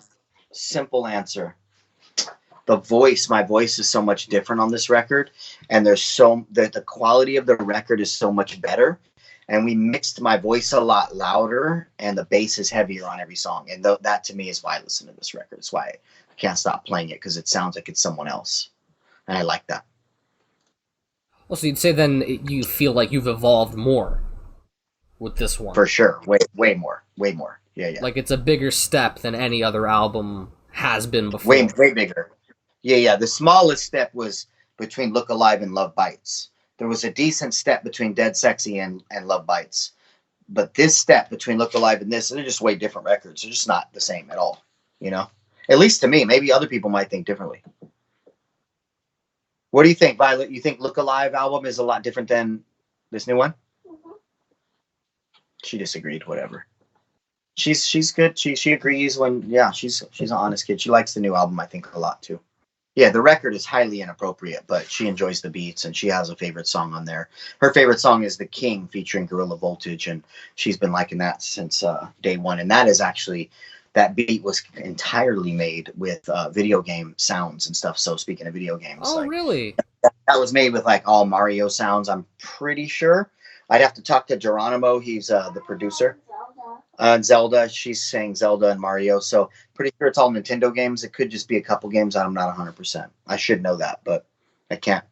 Simple answer. My voice is so much different on this record, and the quality of the record is so much better, and we mixed my voice a lot louder, and the bass is heavier on every song, and that to me is why I listen to this record. It's why I can't stop playing it, because it sounds like it's someone else, and I like that. Well, so you'd say then you feel like you've evolved more with this one. For sure. Way more. Yeah. Like it's a bigger step than any other album has been before. Way bigger. Yeah. The smallest step was between Look Alive and Love Bites. There was a decent step between Dead Sexy and Love Bites. But this step between Look Alive and this, they're just way different records. They're just not the same at all, you know? At least to me. Maybe other people might think differently. What do you think, Violet? You think Look Alive album is a lot different than this new one? Mm-hmm. She disagreed, whatever. She's good. She agrees she's an honest kid. She likes the new album, I think, a lot too. Yeah, the record is highly inappropriate, but she enjoys the beats, and she has a favorite song on there. Her favorite song is The King featuring Gorilla Voltage, and she's been liking that since day one. And that is actually, that beat was entirely made with video game sounds and stuff. So speaking of video games. Oh, really? That was made with like all Mario sounds, I'm pretty sure. I'd have to talk to Geronimo. He's the producer. Zelda, she's saying Zelda and Mario. So pretty sure it's all Nintendo games. It could just be a couple games. I'm not 100%. I should know that, but I can't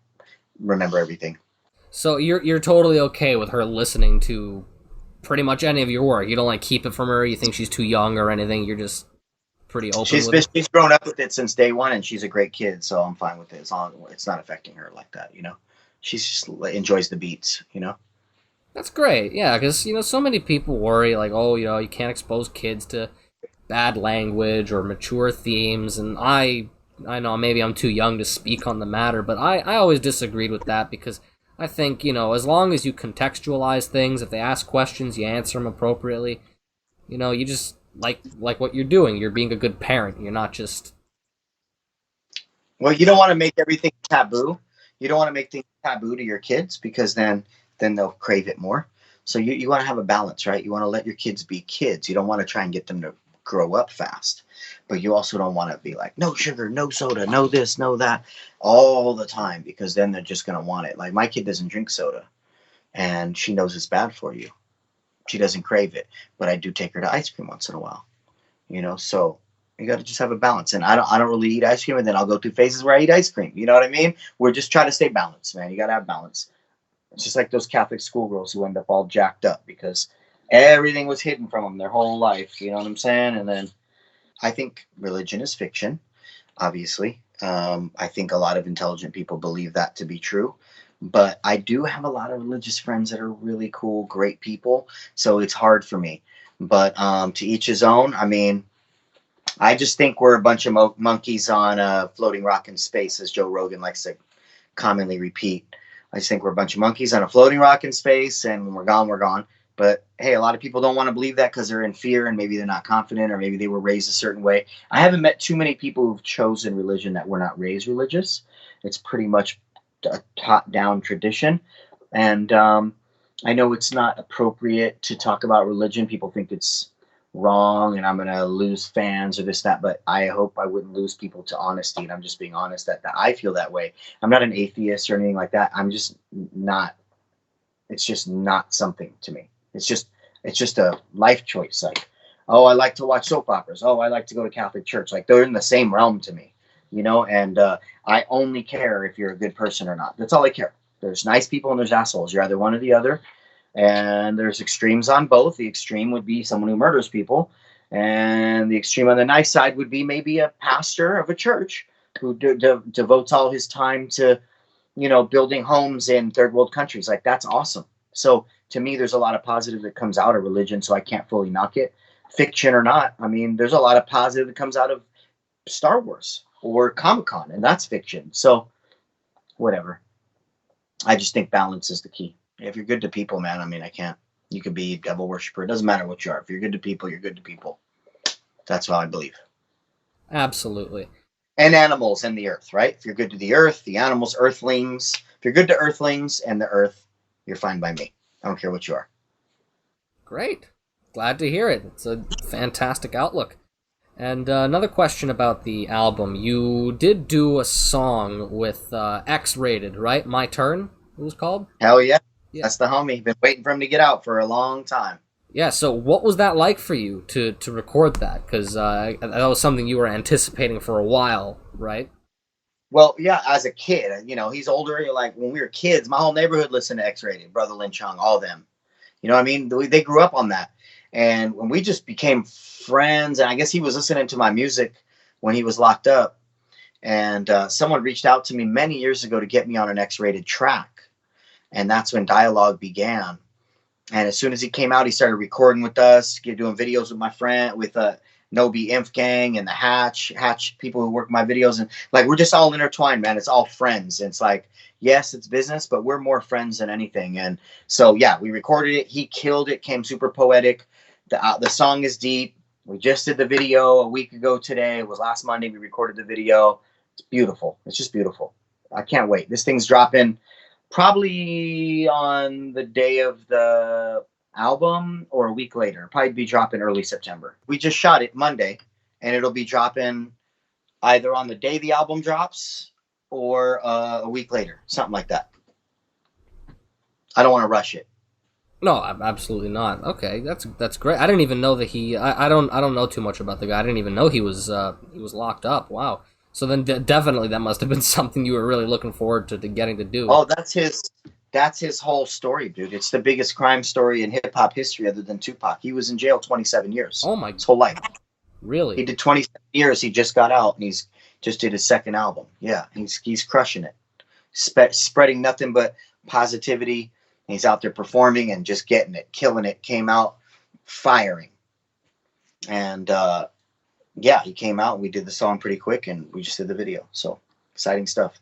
remember everything. So you're totally okay with her listening to pretty much any of your work. You don't like keep it from her. You think she's too young or anything. You're just pretty open. She's grown up with it since day one, and she's a great kid. So I'm fine with it as long as it's not affecting her like that. You know, she just enjoys the beats. You know. That's great, yeah, because, so many people worry, like, oh, you can't expose kids to bad language or mature themes, and I know maybe I'm too young to speak on the matter, but I always disagreed with that, because I think, as long as you contextualize things, if they ask questions, you answer them appropriately, you just, like what you're doing, you're being a good parent, you're not just... Well, you don't want to make everything taboo. You don't want to make things taboo to your kids, because then they'll crave it more. So you want to have a balance, right? You want to let your kids be kids. You don't want to try and get them to grow up fast. But you also don't want to be like, no sugar, no soda, no this, no that, all the time, because then they're just going to want it. Like my kid doesn't drink soda, and she knows it's bad for you. She doesn't crave it. But I do take her to ice cream once in a while. So you got to just have a balance. And I don't really eat ice cream, and then I'll go through phases where I eat ice cream. You know what I mean? We're just trying to stay balanced, man. You got to have balance. It's just like those Catholic schoolgirls who end up all jacked up because everything was hidden from them their whole life. You know what I'm saying? And then I think religion is fiction, obviously. I think a lot of intelligent people believe that to be true. But I do have a lot of religious friends that are really cool, great people. So it's hard for me. But to each his own. I mean, I just think we're a bunch of monkeys on a floating rock in space, as Joe Rogan likes to commonly repeat. I just think we're a bunch of monkeys on a floating rock in space, and when we're gone, we're gone. But hey, a lot of people don't want to believe that because they're in fear, and maybe they're not confident, or maybe they were raised a certain way. I haven't met too many people who've chosen religion that were not raised religious. It's pretty much a top-down tradition. And I know it's not appropriate to talk about religion. People think it's wrong and I'm going to lose fans or this, that, but I hope I wouldn't lose people to honesty. And I'm just being honest that I feel that way. I'm not an atheist or anything like that. I'm just not, it's just not something to me. It's just a life choice. Like, oh, I like to watch soap operas. Oh, I like to go to Catholic church. Like they're in the same realm to me, and I only care if you're a good person or not. That's all I care. There's nice people and there's assholes. You're either one or the other. And there's extremes on both. The extreme would be someone who murders people. And the extreme on the nice side would be maybe a pastor of a church who devotes all his time to, building homes in third world countries. Like, that's awesome. So to me, there's a lot of positive that comes out of religion, so I can't fully knock it. Fiction or not, I mean, there's a lot of positive that comes out of Star Wars or Comic-Con, and that's fiction. So whatever. I just think balance is the key. If you're good to people, man, I mean, I can't. You could be a devil worshiper. It doesn't matter what you are. If you're good to people, you're good to people. That's how I believe. Absolutely. And animals and the earth, right? If you're good to the earth, the animals, earthlings. If you're good to earthlings and the earth, you're fine by me. I don't care what you are. Great. Glad to hear it. It's a fantastic outlook. And another question about the album. You did do a song with X-Rated, right? My Turn, it was called? Hell yeah. That's the homie. Been waiting for him to get out for a long time. Yeah, so what was that like for you to record that? Because that was something you were anticipating for a while, right? Well, yeah, as a kid, he's older. Like, when we were kids, my whole neighborhood listened to X-Rated, Brother Lin Chung, all of them. You know what I mean? They grew up on that. And when we just became friends, and I guess he was listening to my music when he was locked up. And someone reached out to me many years ago to get me on an X-Rated track. And that's when dialogue began. And as soon as he came out, he started recording with us, doing videos with my friend, with Nobi Inf Gang and the Hatch people who work my videos. And like, we're just all intertwined, man. It's all friends. And it's like, yes, it's business, but we're more friends than anything. And so, yeah, we recorded it. He killed it, came super poetic. The song is deep. We just did the video a week ago today. It was last Monday. We recorded the video. It's beautiful. It's just beautiful. I can't wait. This thing's dropping probably on the day of the album or a week later. Probably be dropping early September. We just shot it Monday, and it'll be dropping either on the day the album drops or a week later, something like that. I don't want to rush it. No, absolutely not. Okay, that's great. I didn't even know that he. I don't know too much about the guy. I didn't even know he was locked up. Wow. So then definitely that must have been something you were really looking forward to getting to do. Oh, that's his whole story, dude. It's the biggest crime story in hip hop history other than Tupac. He was in jail 27 years. Oh my. His whole life. Really? He did 27 years. He just got out and he's just did his second album. Yeah, he's crushing it. Spreading nothing but positivity. He's out there performing and just getting it, killing it. Came out firing. And yeah, he came out and we did the song pretty quick and we just did the video. So exciting stuff.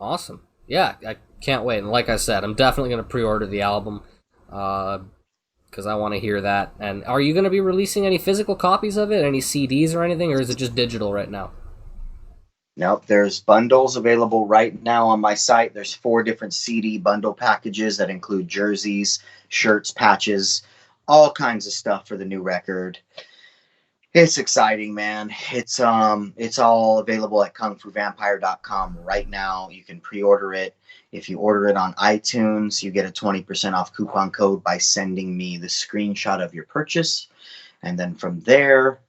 Awesome. Yeah, I can't wait. And like I said, I'm definitely going to pre-order the album because I want to hear that. And are you going to be releasing any physical copies of it, any CDs or anything, or is it just digital right now? Nope, there's bundles available right now on my site. There's 4 different CD bundle packages that include jerseys, shirts, patches, all kinds of stuff for the new record. It's exciting, man. It's all available at kungfuvampire.com right now. You can pre-order it. If you order it on iTunes, you get a 20% off coupon code by sending me the screenshot of your purchase. And then from there,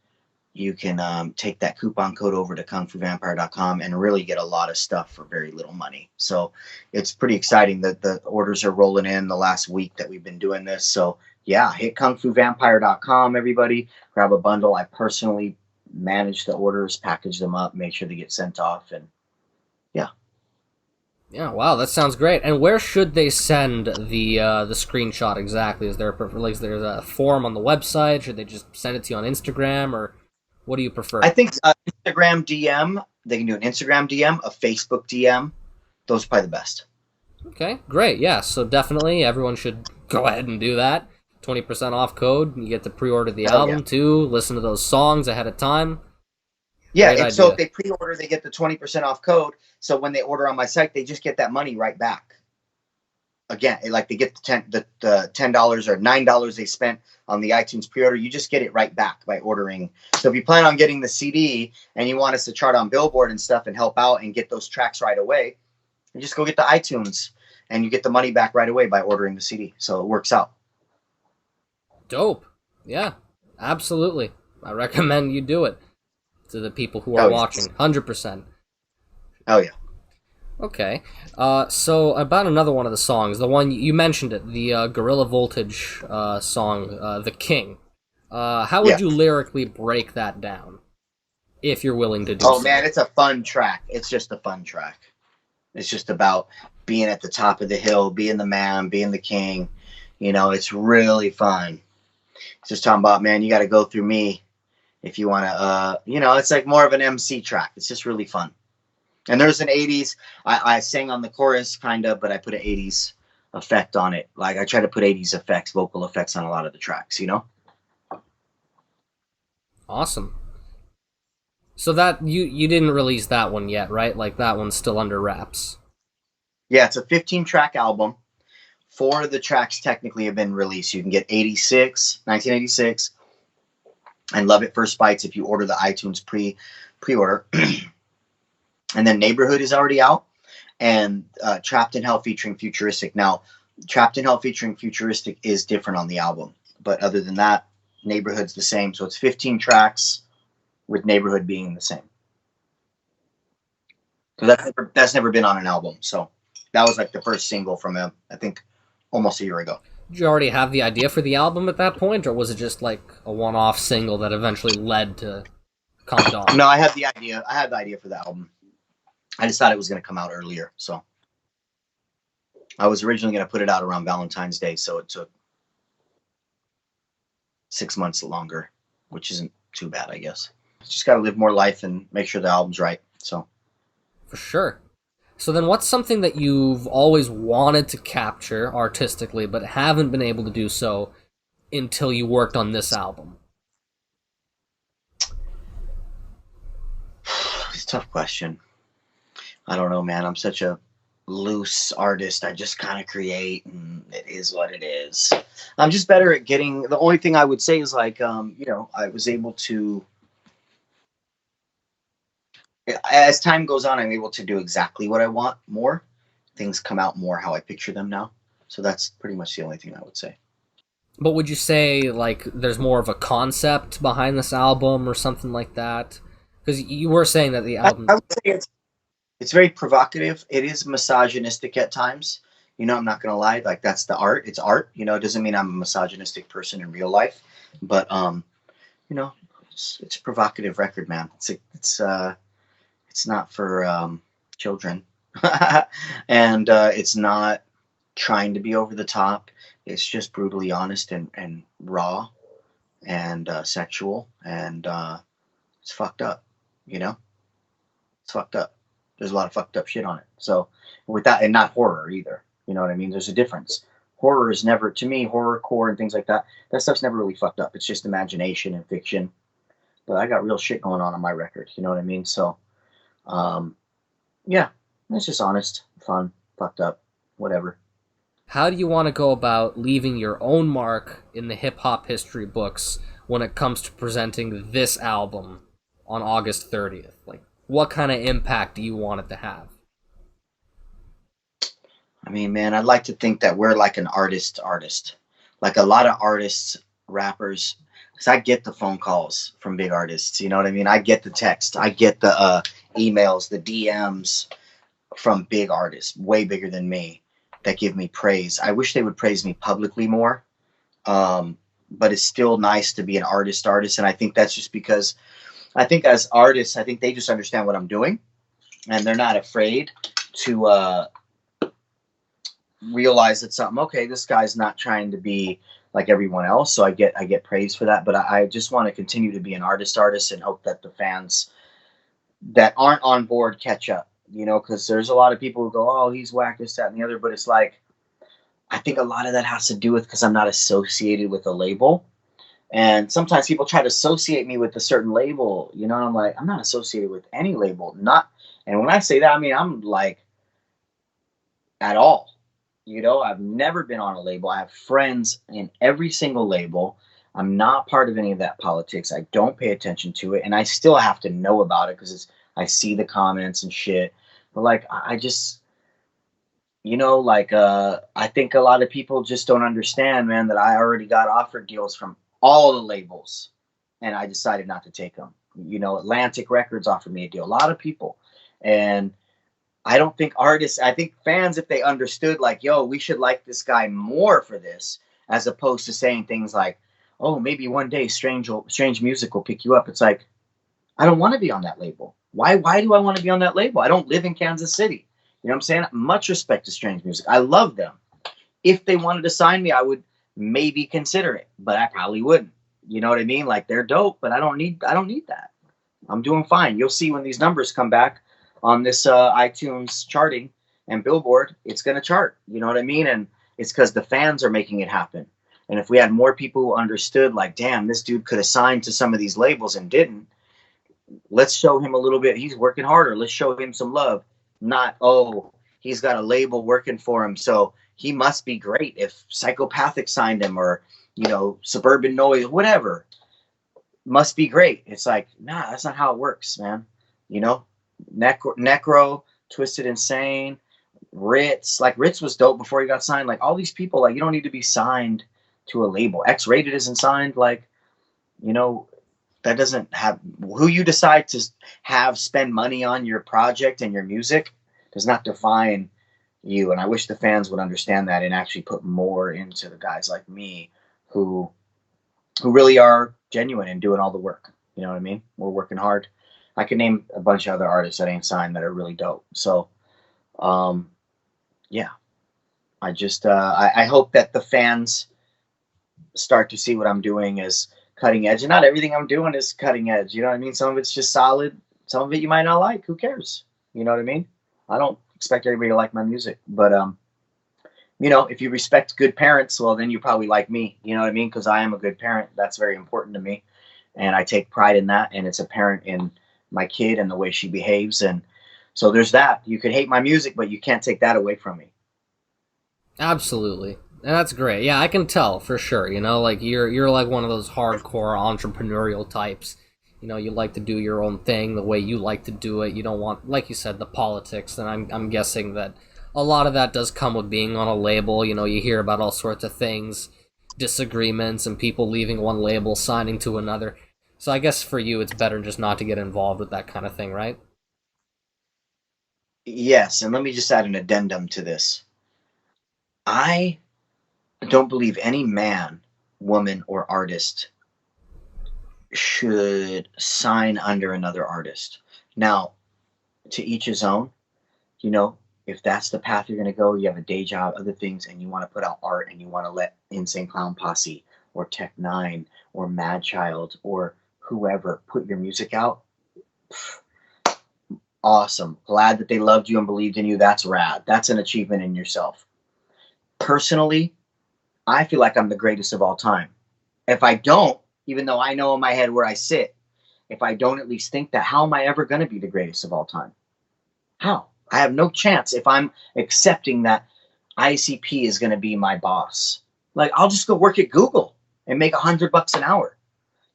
you can take that coupon code over to kungfuvampire.com and really get a lot of stuff for very little money. So it's pretty exciting that the orders are rolling in the last week that we've been doing this. So yeah, hit kungfuvampire.com, everybody. Grab a bundle. I personally manage the orders, package them up, make sure they get sent off, and yeah. Yeah, wow, that sounds great. And where should they send the screenshot exactly? Is there there's a form on the website? Should they just send it to you on Instagram, or what do you prefer? I think Instagram DM. They can do an Instagram DM, a Facebook DM. Those are probably the best. Okay, great. Yeah, so definitely everyone should go ahead and do that. 20% off code. You get to pre-order the album too. Listen to those songs ahead of time. Yeah, so if they pre-order, they get the 20% off code. So when they order on my site, they just get that money right back. Again, like they get the $10 or $9 they spent on the iTunes pre-order. You just get it right back by ordering. So if you plan on getting the CD and you want us to chart on Billboard and stuff and help out and get those tracks right away, you just go get the iTunes and you get the money back right away by ordering the CD. So it works out. Dope. Yeah, absolutely. I recommend you do it to the people who are watching. 100%. Oh, yeah. Okay. So about another one of the songs, the one you mentioned it, the Gorilla Voltage song, "The King." How Yeah. would you lyrically break that down, if you're willing to do Oh so? man, it's a fun track. It's just a fun track. It's just about being at the top of the hill, being the man, being the king. You know, it's really fun. It's just talking about, man, you got to go through me if you want to, it's like more of an MC track. It's just really fun. And there's an 80s, I sang on the chorus kind of, but I put an 80s effect on it. Like I try to put 80s effects, vocal effects on a lot of the tracks, you know? Awesome. So that you didn't release that one yet, right? Like that one's still under wraps. Yeah, it's a 15 track album. 4 of the tracks technically have been released. You can get 1986, and Love It First Bites if you order the iTunes pre-order. And then Neighborhood is already out, and Trapped in Hell featuring Futuristic. Now, Trapped in Hell featuring Futuristic is different on the album, but other than that, Neighborhood's the same. So it's 15 tracks with Neighborhood being the same. So that's never been on an album. So that was like the first single from him, I think, almost a year ago. Did you already have the idea for the album at that point, or was it just like a one-off single that eventually led to Calm Dawn? No, I had the idea. I had the idea for the album. I just thought it was going to come out earlier. So I was originally going to put it out around Valentine's Day. So it took 6 months longer, which isn't too bad, I guess. Just got to live more life and make sure the album's right. So For sure. So then what's something that you've always wanted to capture artistically but haven't been able to do so until you worked on this album? it's a tough question. I don't know, man. I'm such a loose artist. I just kind of create, and it is what it is. I'm just better at getting. The only thing I would say is like, I was able to. As time goes on, I'm able to do exactly what I want more. Things come out more how I picture them now. So that's pretty much the only thing I would say. But would you say like there's more of a concept behind this album or something like that? Because you were saying that the album. I would say it's very provocative. It is misogynistic at times. I'm not gonna lie. Like that's the art. It's art. It doesn't mean I'm a misogynistic person in real life, but it's a provocative record, man. It's not for children, and it's not trying to be over the top. It's just brutally honest and raw and sexual, and it's fucked up. It's fucked up. There's a lot of fucked up shit on it. So with that, and not horror either. You know what I mean? There's a difference. Horror is never, to me, horrorcore and things like that. That stuff's never really fucked up. It's just imagination and fiction. But I got real shit going on my record. You know what I mean? So, yeah, it's just honest, fun, fucked up, whatever. How do you want to go about leaving your own mark in the hip-hop history books when it comes to presenting this album on August 30th? Like, what kind of impact do you want it to have? I mean, man, I'd like to think that we're like an artist. Like a lot of artists, rappers, because I get the phone calls from big artists. You know what I mean? I get the text. I get the emails, the DMs from big artists, way bigger than me, that give me praise. I wish they would praise me publicly more. But it's still nice to be an artist. And I think that's just because I think as artists, I think they just understand what I'm doing, and they're not afraid to realize that something, okay, this guy's not trying to be like everyone else. So I get praise for that. But I just want to continue to be an artist and hope that the fans that aren't on board catch up, because there's a lot of people who go, oh, he's whack, this, that, and the other. But it's like, I think a lot of that has to do with because I'm not associated with a label. And sometimes people try to associate me with a certain label, and I'm like, I'm not associated with any label. And when I say that, I mean, I'm like, at all. I've never been on a label. I have friends in every single label. I'm not part of any of that politics. I don't pay attention to it. And I still have to know about it because I see the comments and shit. But like, I just, I think a lot of people just don't understand, man, that I already got offered deals from all the labels and I decided not to take them. Atlantic Records offered me a deal. A lot of people. And I don't think artists, I think fans, if they understood, like, yo, we should like this guy more for this, as opposed to saying things like, oh, maybe one day strange music will pick you up. It's like, I don't want to be on that label. Why do I want to be on that label? I don't live in Kansas City. You know what I'm saying? Much respect to Strange Music. I love them. If they wanted to sign me, I would maybe consider it, but I probably wouldn't. You know what I mean? Like, they're dope, but I don't need that. I'm doing fine. You'll see when these numbers come back on this iTunes charting and Billboard, it's going to chart. You know what I mean? And it's because the fans are making it happen. And if we had more people who understood, like, damn, this dude could have signed to some of these labels and didn't, let's show him a little bit. He's working harder. Let's show him some love. Not, oh, he's got a label working for him, so he must be great if Psychopathic signed him, or, you know, Suburban Noise, whatever. Must be great. It's like, nah, that's not how it works, man. You know, Necro, Twisted Insane, Ritz. Like, Ritz was dope before he got signed. Like, all these people, like, you don't need to be signed to a label. X-Rated isn't signed. Like, you know, that doesn't have, who you decide to have spend money on your project and your music does not define you. And I wish the fans would understand that and actually put more into the guys like me who really are genuine and doing all the work. You know what I mean? We're working hard. I can name a bunch of other artists that ain't signed that are really dope. So, yeah, I just, I hope that the fans start to see what I'm doing as cutting edge. And not everything I'm doing is cutting edge. You know what I mean? Some of it's just solid. Some of it you might not like. Who cares? You know what I mean? I don't expect everybody to like my music. But, you know, if you respect good parents, well, then you probably like me. You know what I mean? Because I am a good parent. That's very important to me. And I take pride in that. And it's apparent in my kid and the way she behaves. And so there's that. You could hate my music, but you can't take that away from me. Absolutely. And that's great. Yeah, I can tell for sure. You know, like you're like one of those hardcore entrepreneurial types. You know, you like to do your own thing the way you like to do it. You don't want, like you said, the politics. And I'm guessing that a lot of that does come with being on a label. You know, you hear about all sorts of things, disagreements, and people leaving one label, signing to another. So I guess for you, it's better just not to get involved with that kind of thing, right? Yes. And let me just add an addendum to this. I don't believe any man, woman, or artist should sign under another artist. Now, to each his own. You know, if that's the path you're going to go, you have a day job, other things, and you want to put out art and you want to let Insane Clown Posse or Tech Nine or Mad Child or whoever put your music out, awesome. Glad that they loved you and believed in you. That's rad. That's an achievement in yourself. Personally, I feel like I'm the greatest of all time. If I don't, even though I know in my head where I sit, if I don't at least think that, how am I ever going to be the greatest of all time? How? I have no chance if I'm accepting that ICP is going to be my boss. Like, I'll just go work at Google and make $100 an hour.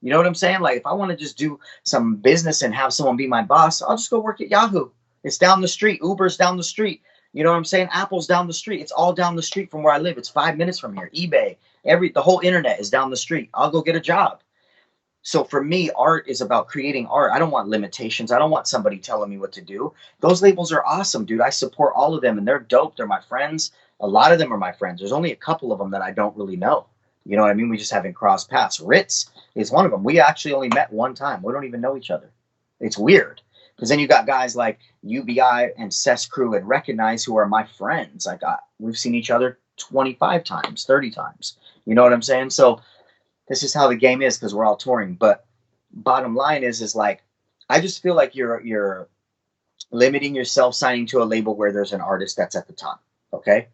You know what I'm saying? Like, if I want to just do some business and have someone be my boss, I'll just go work at Yahoo. It's down the street. Uber's down the street. You know what I'm saying? Apple's down the street. It's all down the street from where I live. It's 5 minutes from here. eBay, the whole internet is down the street. I'll go get a job. So for me, art is about creating art. I don't want limitations. I don't want somebody telling me what to do. Those labels are awesome, dude. I support all of them, and they're dope. They're my friends. A lot of them are my friends. There's only a couple of them that I don't really know. You know what I mean? We just haven't crossed paths. Ritz is one of them. We actually only met one time. We don't even know each other. It's weird. Because then you got guys like UBI and Cess Crew and Recognize who are my friends. We've seen each other 25 times, 30 times. You know what I'm saying? So this is how the game is because we're all touring. But bottom line is like, I just feel like you're limiting yourself signing to a label where there's an artist that's at the top. Okay?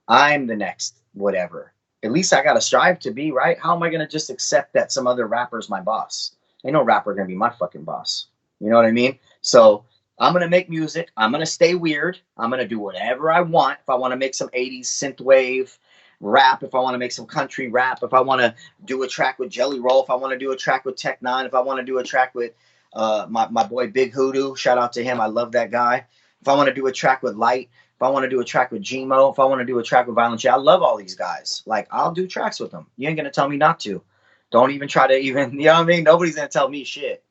I'm the next whatever. At least I got to strive to be, right? How am I going to just accept that some other rapper's my boss? Ain't no rapper going to be my fucking boss. You know what I mean? So I'm going to make music. I'm going to stay weird. I'm going to do whatever I want. If I want to make some 80s synthwave rap, if I want to make some country rap, if I want to do a track with Jelly Roll, if I want to do a track with Tech Nine, if I want to do a track with my boy Big Hoodoo, shout out to him. I love that guy. If I want to do a track with Light, if I want to do a track with Gmo, if I want to do a track with Violent J, I love all these guys. Like, I'll do tracks with them. You ain't going to tell me not to. Don't even try to you know what I mean? Nobody's going to tell me shit.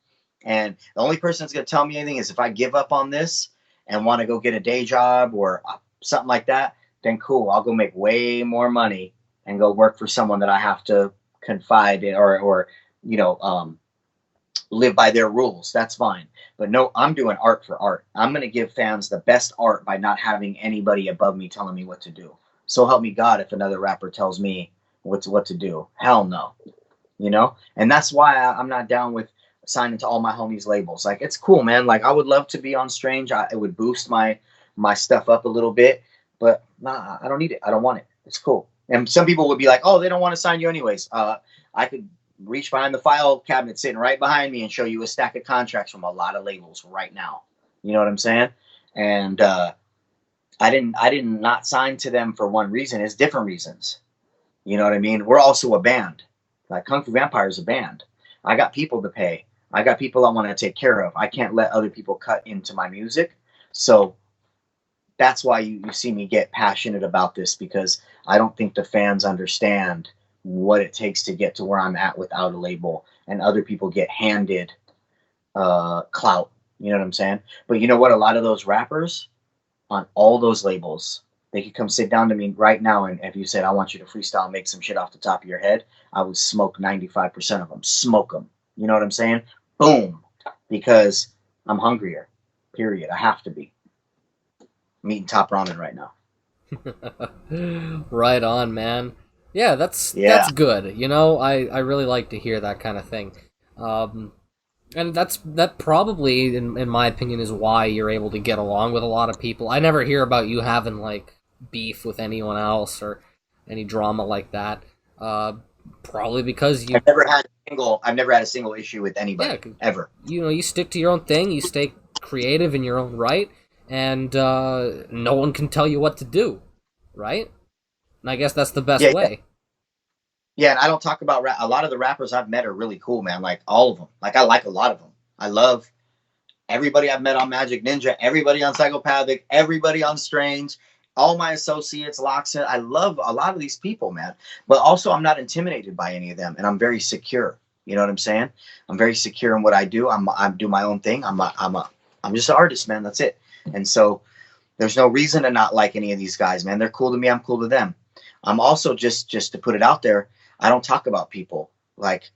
And the only person that's going to tell me anything is if I give up on this and want to go get a day job or something like that, then cool, I'll go make way more money and go work for someone that I have to confide in or live by their rules. That's fine. But no, I'm doing art for art. I'm going to give fans the best art by not having anybody above me telling me what to do. So help me God if another rapper tells me what to do. Hell no. And that's why I'm not down with signing to all my homies labels. Like, it's cool, man. Like, I would love to be on Strange. It would boost my stuff up a little bit, but nah, I don't need it. I don't want it. It's cool. And some people would be like, oh, they don't want to sign you anyways. I could reach behind the file cabinet sitting right behind me and show you a stack of contracts from a lot of labels right now. You know what I'm saying? And I didn't not sign to them for one reason. It's different reasons. You know what I mean? We're also a band. Like, Kung Fu Vampire is a band. I got people to pay. I got people I want to take care of. I can't let other people cut into my music. So that's why you see me get passionate about this, because I don't think the fans understand what it takes to get to where I'm at without a label, and other people get handed clout. You know what I'm saying? But you know what? A lot of those rappers on all those labels, they could come sit down to me right now, and if you said, I want you to freestyle and make some shit off the top of your head, I would smoke 95% of them. Smoke them. You know what I'm saying? Boom. Because I'm hungrier. Period. I have to be. I'm eating top ramen right now. Right on, man. Yeah, that's good. You know, I really like to hear that kind of thing. And that probably, in my opinion, is why you're able to get along with a lot of people. I never hear about you having, like, beef with anyone else or any drama like that. Probably because I've never had a single issue with anybody, ever. You know, you stick to your own thing, you stay creative in your own right, and no one can tell you what to do, right? And I guess that's the best way. Yeah, and I don't talk about a lot of the rappers I've met are really cool, man. Like, all of them. Like, I like a lot of them. I love everybody I've met on Magic Ninja, everybody on Psychopathic, everybody on Strange, all my associates, Loxon. I love a lot of these people, man. But also, I'm not intimidated by any of them, and I'm very secure. You know what I'm saying? I'm very secure in what I do. I do my own thing. I'm just an artist, man. That's it. And so there's no reason to not like any of these guys, man. They're cool to me. I'm cool to them. I'm also just to put it out there, I don't talk about people. Like,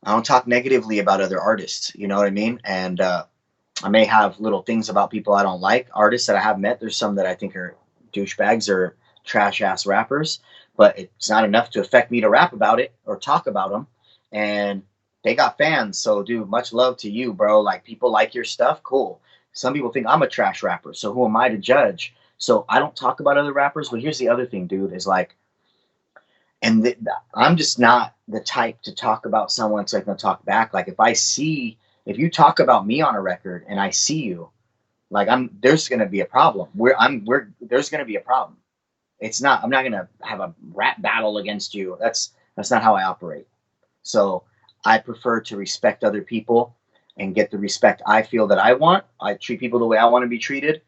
I don't talk negatively about other artists. You know what I mean? And I may have little things about people I don't like. Artists that I have met, there's some that I think are douchebags or trash ass rappers, but it's not enough to affect me to rap about it or talk about them. And they got fans. So, dude, much love to you, bro. Like, people like your stuff. Cool. Some people think I'm a trash rapper. So who am I to judge? So I don't talk about other rappers. But here's the other thing, dude, is like, and I'm just not the type to talk about someone so I can talk back. Like, if you talk about me on a record and I see you, like, there's going to be a problem. There's going to be a problem. I'm not going to have a rap battle against you. That's not how I operate. So I prefer to respect other people and get the respect I feel that I want. I treat people the way I want to be treated.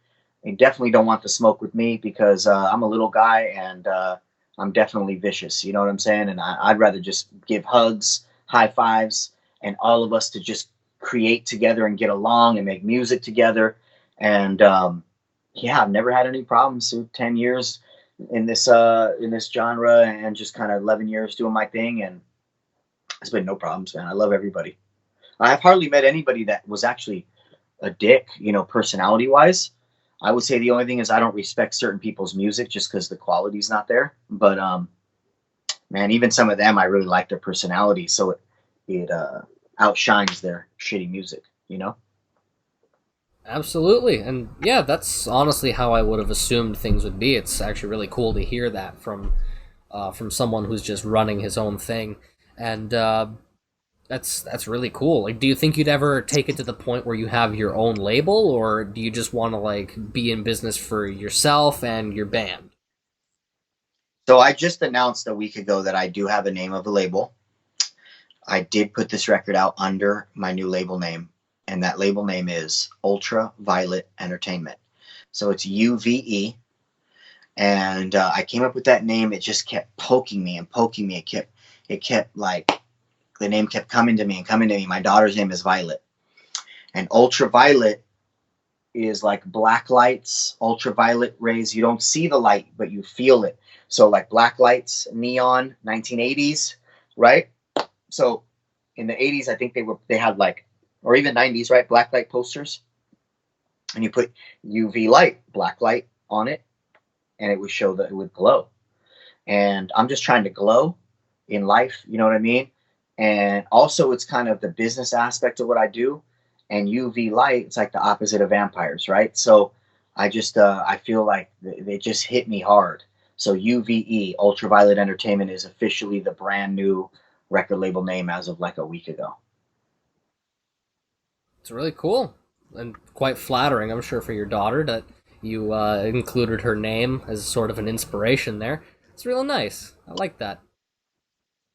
You definitely don't want the smoke with me because I'm a little guy and I'm definitely vicious. You know what I'm saying? And I'd rather just give hugs, high fives, and all of us to just create together and get along and make music together. And I've never had any problems through 10 years in this genre and just kind of 11 years doing my thing. And it's been no problems, man. I love everybody. I've hardly met anybody that was actually a dick, you know, personality wise. I would say the only thing is I don't respect certain people's music just because the quality's not there. But man, even some of them, I really like their personality, so it outshines their shitty music, you know? Absolutely. And yeah, that's honestly how I would have assumed things would be. It's actually really cool to hear that from someone who's just running his own thing. And that's really cool. Like, do you think you'd ever take it to the point where you have your own label, or do you just want to, like, be in business for yourself and your band? So I just announced a week ago that I do have a name of a label. I did put this record out under my new label name, and that label name is Ultraviolet Entertainment. So it's UVE. And I came up with that name. It just kept poking me and poking me. It kept like, the name kept coming to me and coming to me. My daughter's name is Violet. And Ultraviolet is like black lights, ultraviolet rays. You don't see the light, but you feel it. So like black lights, neon, 1980s, right? So in the 80s, I think they had like, or even 90s, right? Black light posters, and you put UV light, black light on it, and it would show that it would glow. And I'm just trying to glow in life, you know what I mean? And also, it's kind of the business aspect of what I do. And UV light, it's like the opposite of vampires, right? So I feel like they just hit me hard. So UVE, Ultraviolet Entertainment, is officially the brand new record label name as of like a week ago. It's really cool and quite flattering, I'm sure, for your daughter that you included her name as sort of an inspiration there. It's real nice. I like that.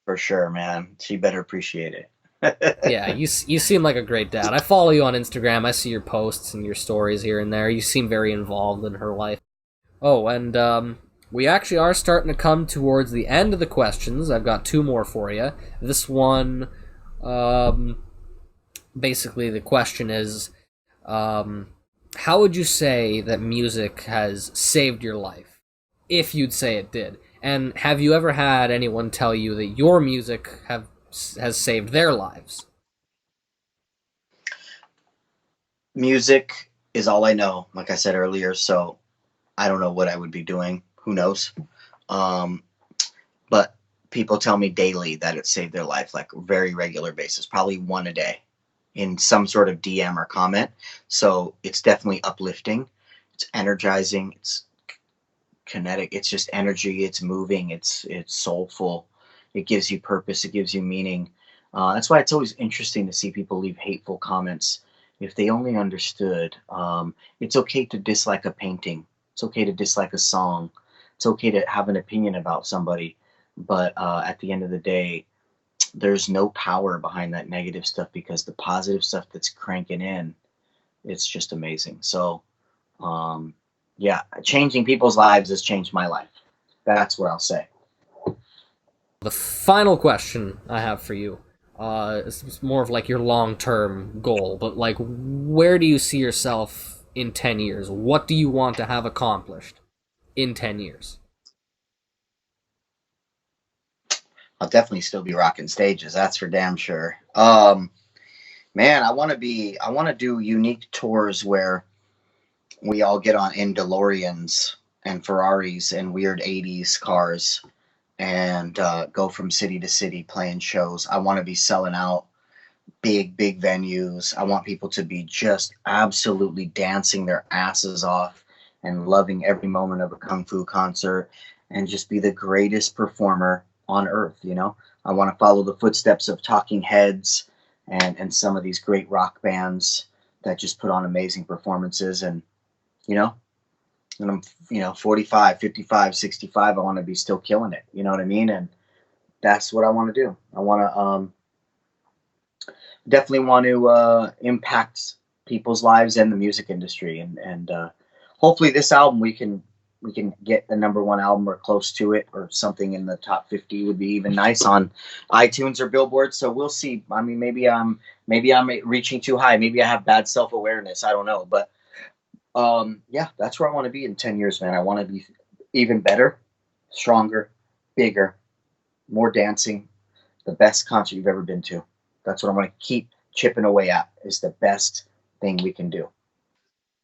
For sure, man. She better appreciate it. Yeah, you seem like a great dad. I follow you on Instagram. I see your posts and your stories here and there. You seem very involved in her life. Oh, and we actually are starting to come towards the end of the questions. I've got two more for you. This one, basically the question is, how would you say that music has saved your life? If you'd say it did. And have you ever had anyone tell you that your music has saved their lives? Music is all I know, like I said earlier, so I don't know what I would be doing. Who knows? But people tell me daily that it saved their life, like very regular basis, probably one a day in some sort of DM or comment. So it's definitely uplifting. It's energizing. It's kinetic. It's just energy. It's moving. It's soulful. It gives you purpose. It gives you meaning. That's why it's always interesting to see people leave hateful comments. If they only understood, it's okay to dislike a painting. It's okay to dislike a song. It's okay to have an opinion about somebody. But at the end of the day, there's no power behind that negative stuff, because the positive stuff that's cranking in, it's just amazing. So, yeah, changing people's lives has changed my life. That's what I'll say. The final question I have for you is more of like your long-term goal, but like, where do you see yourself in 10 years? What do you want to have accomplished in 10 years? I'll definitely still be rocking stages. That's for damn sure. Man, I want to do unique tours where we all get on in DeLoreans and Ferraris and weird 80s cars and go from city to city playing shows. I want to be selling out big venues. I want people to be just absolutely dancing their asses off and loving every moment of a kung fu concert, and just be the greatest performer on earth. You know, I want to follow the footsteps of Talking Heads and some of these great rock bands that just put on amazing performances. And you know, when I'm 45, 55, 65, I want to be still killing it. You know what I mean? And that's what I want to do. I want to definitely want to impact people's lives and the music industry. And hopefully this album we can get the #1 album or close to it, or something in the top 50 would be even nice on iTunes or Billboard. So we'll see. I mean, maybe I'm reaching too high. Maybe I have bad self-awareness. I don't know, but yeah, that's where I want to be in 10 years, man. I want to be even better, stronger, bigger, more dancing, the best concert you've ever been to. That's what I want to keep chipping away at, is the best thing we can do.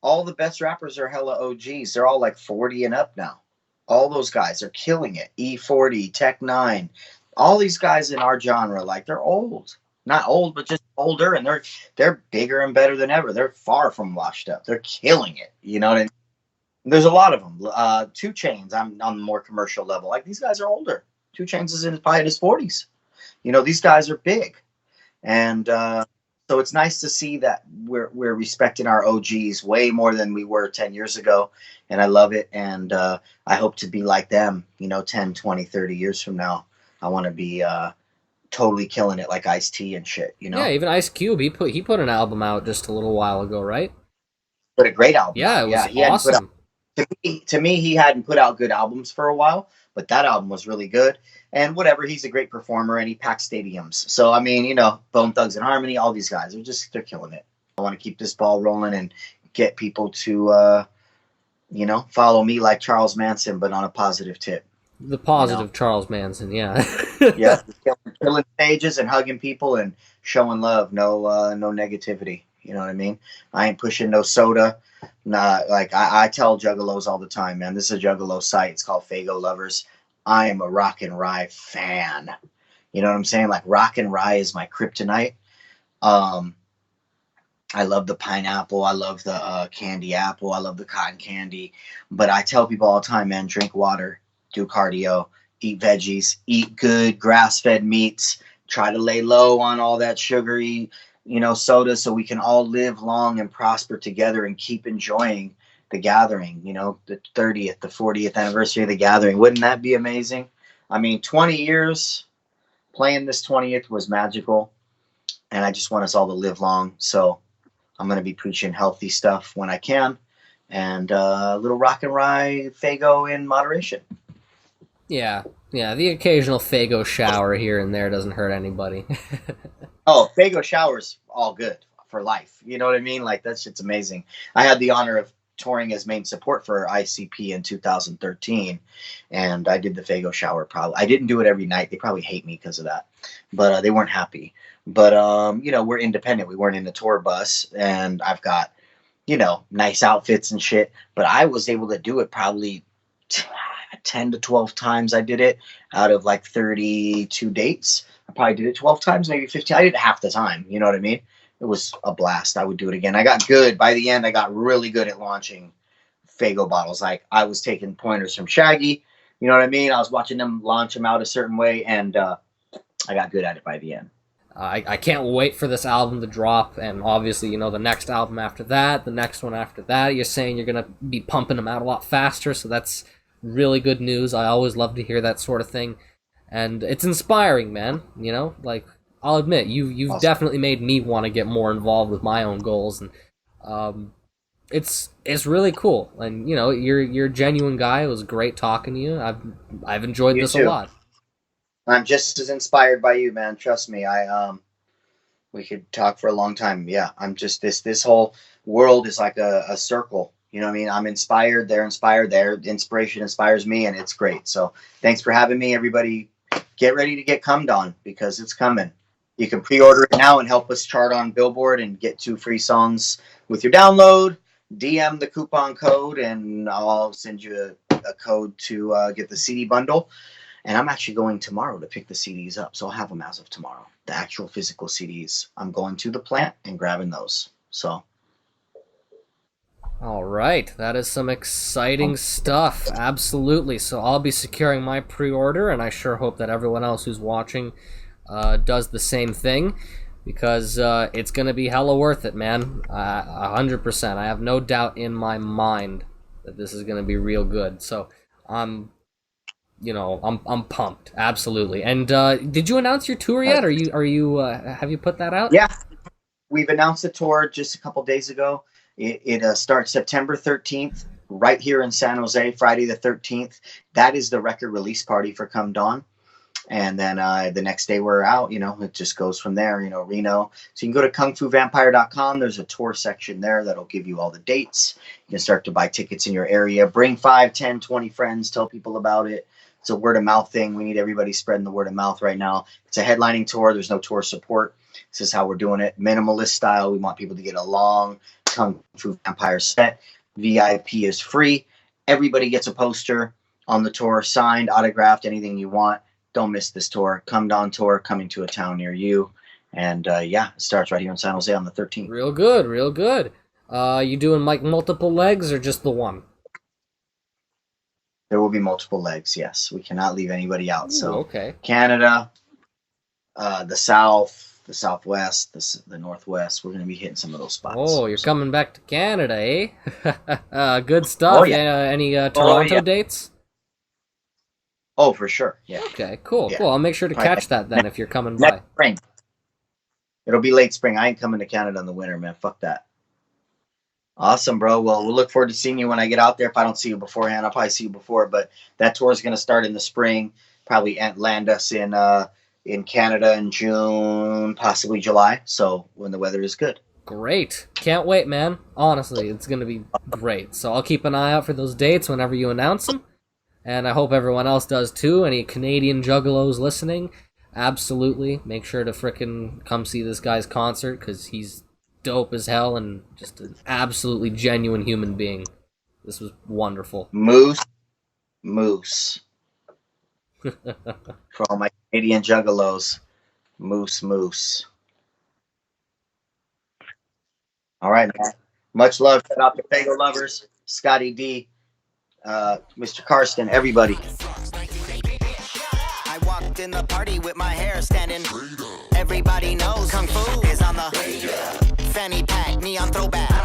All the best rappers are hella OGs. They're all like 40 and up now. All those guys are killing it. E40, Tech 9, all these guys in our genre, like, they're old. Not old, but just older, and they're bigger and better than ever. They're far from washed up. They're killing it. You know what I mean? There's a lot of them. 2 Chainz, I'm on the more commercial level. Like, these guys are older. 2 Chainz is probably in his 40s. You know, these guys are big. And so it's nice to see that we're respecting our OGs way more than we were 10 years ago. And I love it. And I hope to be like them, 10, 20, 30 years from now. I want to be totally killing it, like Ice-T and shit, Yeah, even Ice Cube, he put an album out just a little while ago, right? But a great album. Yeah, it was awesome. To me, he hadn't put out good albums for a while, but that album was really good. And whatever, he's a great performer, and he packs stadiums. So, I mean, Bone Thugs and Harmony, all these guys, they're killing it. I want to keep this ball rolling and get people to, follow me like Charles Manson, but on a positive tip. The positive Charles Manson, yeah. Yeah, killing stages and hugging people and showing love. No negativity. You know what I mean? I ain't pushing no soda. Nah, like I tell juggalos all the time, man. This is a juggalo site. It's called FaygoLuvers. I am a rock and rye fan. You know what I'm saying? Like rock and rye is my kryptonite. I love the pineapple. I love the candy apple. I love the cotton candy. But I tell people all the time, man, drink water, do cardio, eat veggies, eat good grass-fed meats, try to lay low on all that sugary, soda, so we can all live long and prosper together and keep enjoying the gathering, the 30th, the 40th anniversary of the gathering. Wouldn't that be amazing? I mean, 20 years playing this 20th was magical, and I just want us all to live long. So I'm going to be preaching healthy stuff when I can, and a little rock and rye Faygo in moderation. Yeah, the occasional Faygo shower here and there doesn't hurt anybody. Oh, Faygo showers, all good for life. You know what I mean? Like, that shit's amazing. I had the honor of touring as main support for ICP in 2013, and I did the Faygo shower. Probably I didn't do it every night. They probably hate me because of that, but they weren't happy. But we're independent. We weren't in a tour bus, and I've got nice outfits and shit. But I was able to do it probably 10 to 12 times. I did it out of like 32 dates. I probably did it 12 times, maybe 15. I did it half the time. You know what I mean? It was a blast. I would do it again. I got good. By the end, I got really good at launching Faygo bottles. Like, I was taking pointers from Shaggy. You know what I mean? I was watching them launch them out a certain way, and I got good at it by the end. I can't wait for this album to drop, and obviously, the next album after that, the next one after that. You're saying you're going to be pumping them out a lot faster, so that's really good news. I always love to hear that sort of thing, and it's inspiring, man. Like, I'll admit, you've awesome. Definitely made me want to get more involved with my own goals, and it's really cool. And you're a genuine guy. It was great talking to you. I've enjoyed this a lot. I'm just as inspired by you, man. Trust me. We could talk for a long time. Yeah, I'm just this whole world is like a circle. You know what I mean? I'm inspired. They're inspired. Their inspiration inspires me, and it's great. So thanks for having me, everybody. Get ready to get cummed on, because it's coming. You can pre-order it now and help us chart on Billboard and get 2 free songs with your download. DM the coupon code, and I'll send you a code to get the CD bundle. And I'm actually going tomorrow to pick the CDs up, so I'll have them as of tomorrow. The actual physical CDs. I'm going to the plant and grabbing those. So. All right, that is some exciting stuff. Absolutely. So I'll be securing my pre-order, and I sure hope that everyone else who's watching does the same thing, because it's going to be hella worth it, man. 100%. I have no doubt in my mind that this is going to be real good. So I'm pumped. Absolutely. And did you announce your tour yet? Are you have you put that out? Yeah, we've announced the tour just a couple days ago. It starts September 13th right here in San Jose, Friday the 13th. That is the record release party for Come Dawn. And then the next day we're out, it just goes from there, Reno. So you can go to kungfuvampire.com. There's a tour section there that'll give you all the dates. You can start to buy tickets in your area. Bring 5, 10, 20 friends. Tell people about it. It's a word of mouth thing. We need everybody spreading the word of mouth right now. It's a headlining tour. There's no tour support. This is how we're doing it. Minimalist style. We want people to get a long Kung Fu Vampire set. VIP is free. Everybody gets a poster on the tour, signed, autographed, anything you want. Don't miss this tour. Come Dawn Tour, coming to a town near you. And it starts right here in San Jose on the 13th. Real good, real good. You doing like multiple legs or just the one? There will be multiple legs, yes. We cannot leave anybody out. Ooh, so okay. Canada, the South, the Southwest, the Northwest. We're going to be hitting some of those spots. Oh, you're coming back to Canada, eh? Good stuff. Oh, yeah. Any Toronto dates? Oh, for sure. Yeah. Okay, cool, Yeah. cool. I'll make sure to catch that then if you're coming by. Next spring. It'll be late spring. I ain't coming to Canada in the winter, man. Fuck that. Awesome, bro. Well, we'll look forward to seeing you when I get out there. If I don't see you beforehand, I'll probably see you before. But that tour is going to start in the spring. Probably land us in Canada in June, possibly July. So when the weather is good. Great. Can't wait, man. Honestly, it's going to be great. So I'll keep an eye out for those dates whenever you announce them. And I hope everyone else does too. Any Canadian juggalos listening, absolutely. Make sure to frickin' come see this guy's concert because he's dope as hell and just an absolutely genuine human being. This was wonderful. Moose. For all my Canadian juggalos. Moose. All right, man. Much love. Shout out to FaygoLuvers, Scotty D, Mr. Carsten, everybody. I walked in the party with my hair standing. Everybody knows Kung Fu is on the fanny pack, neon throwback.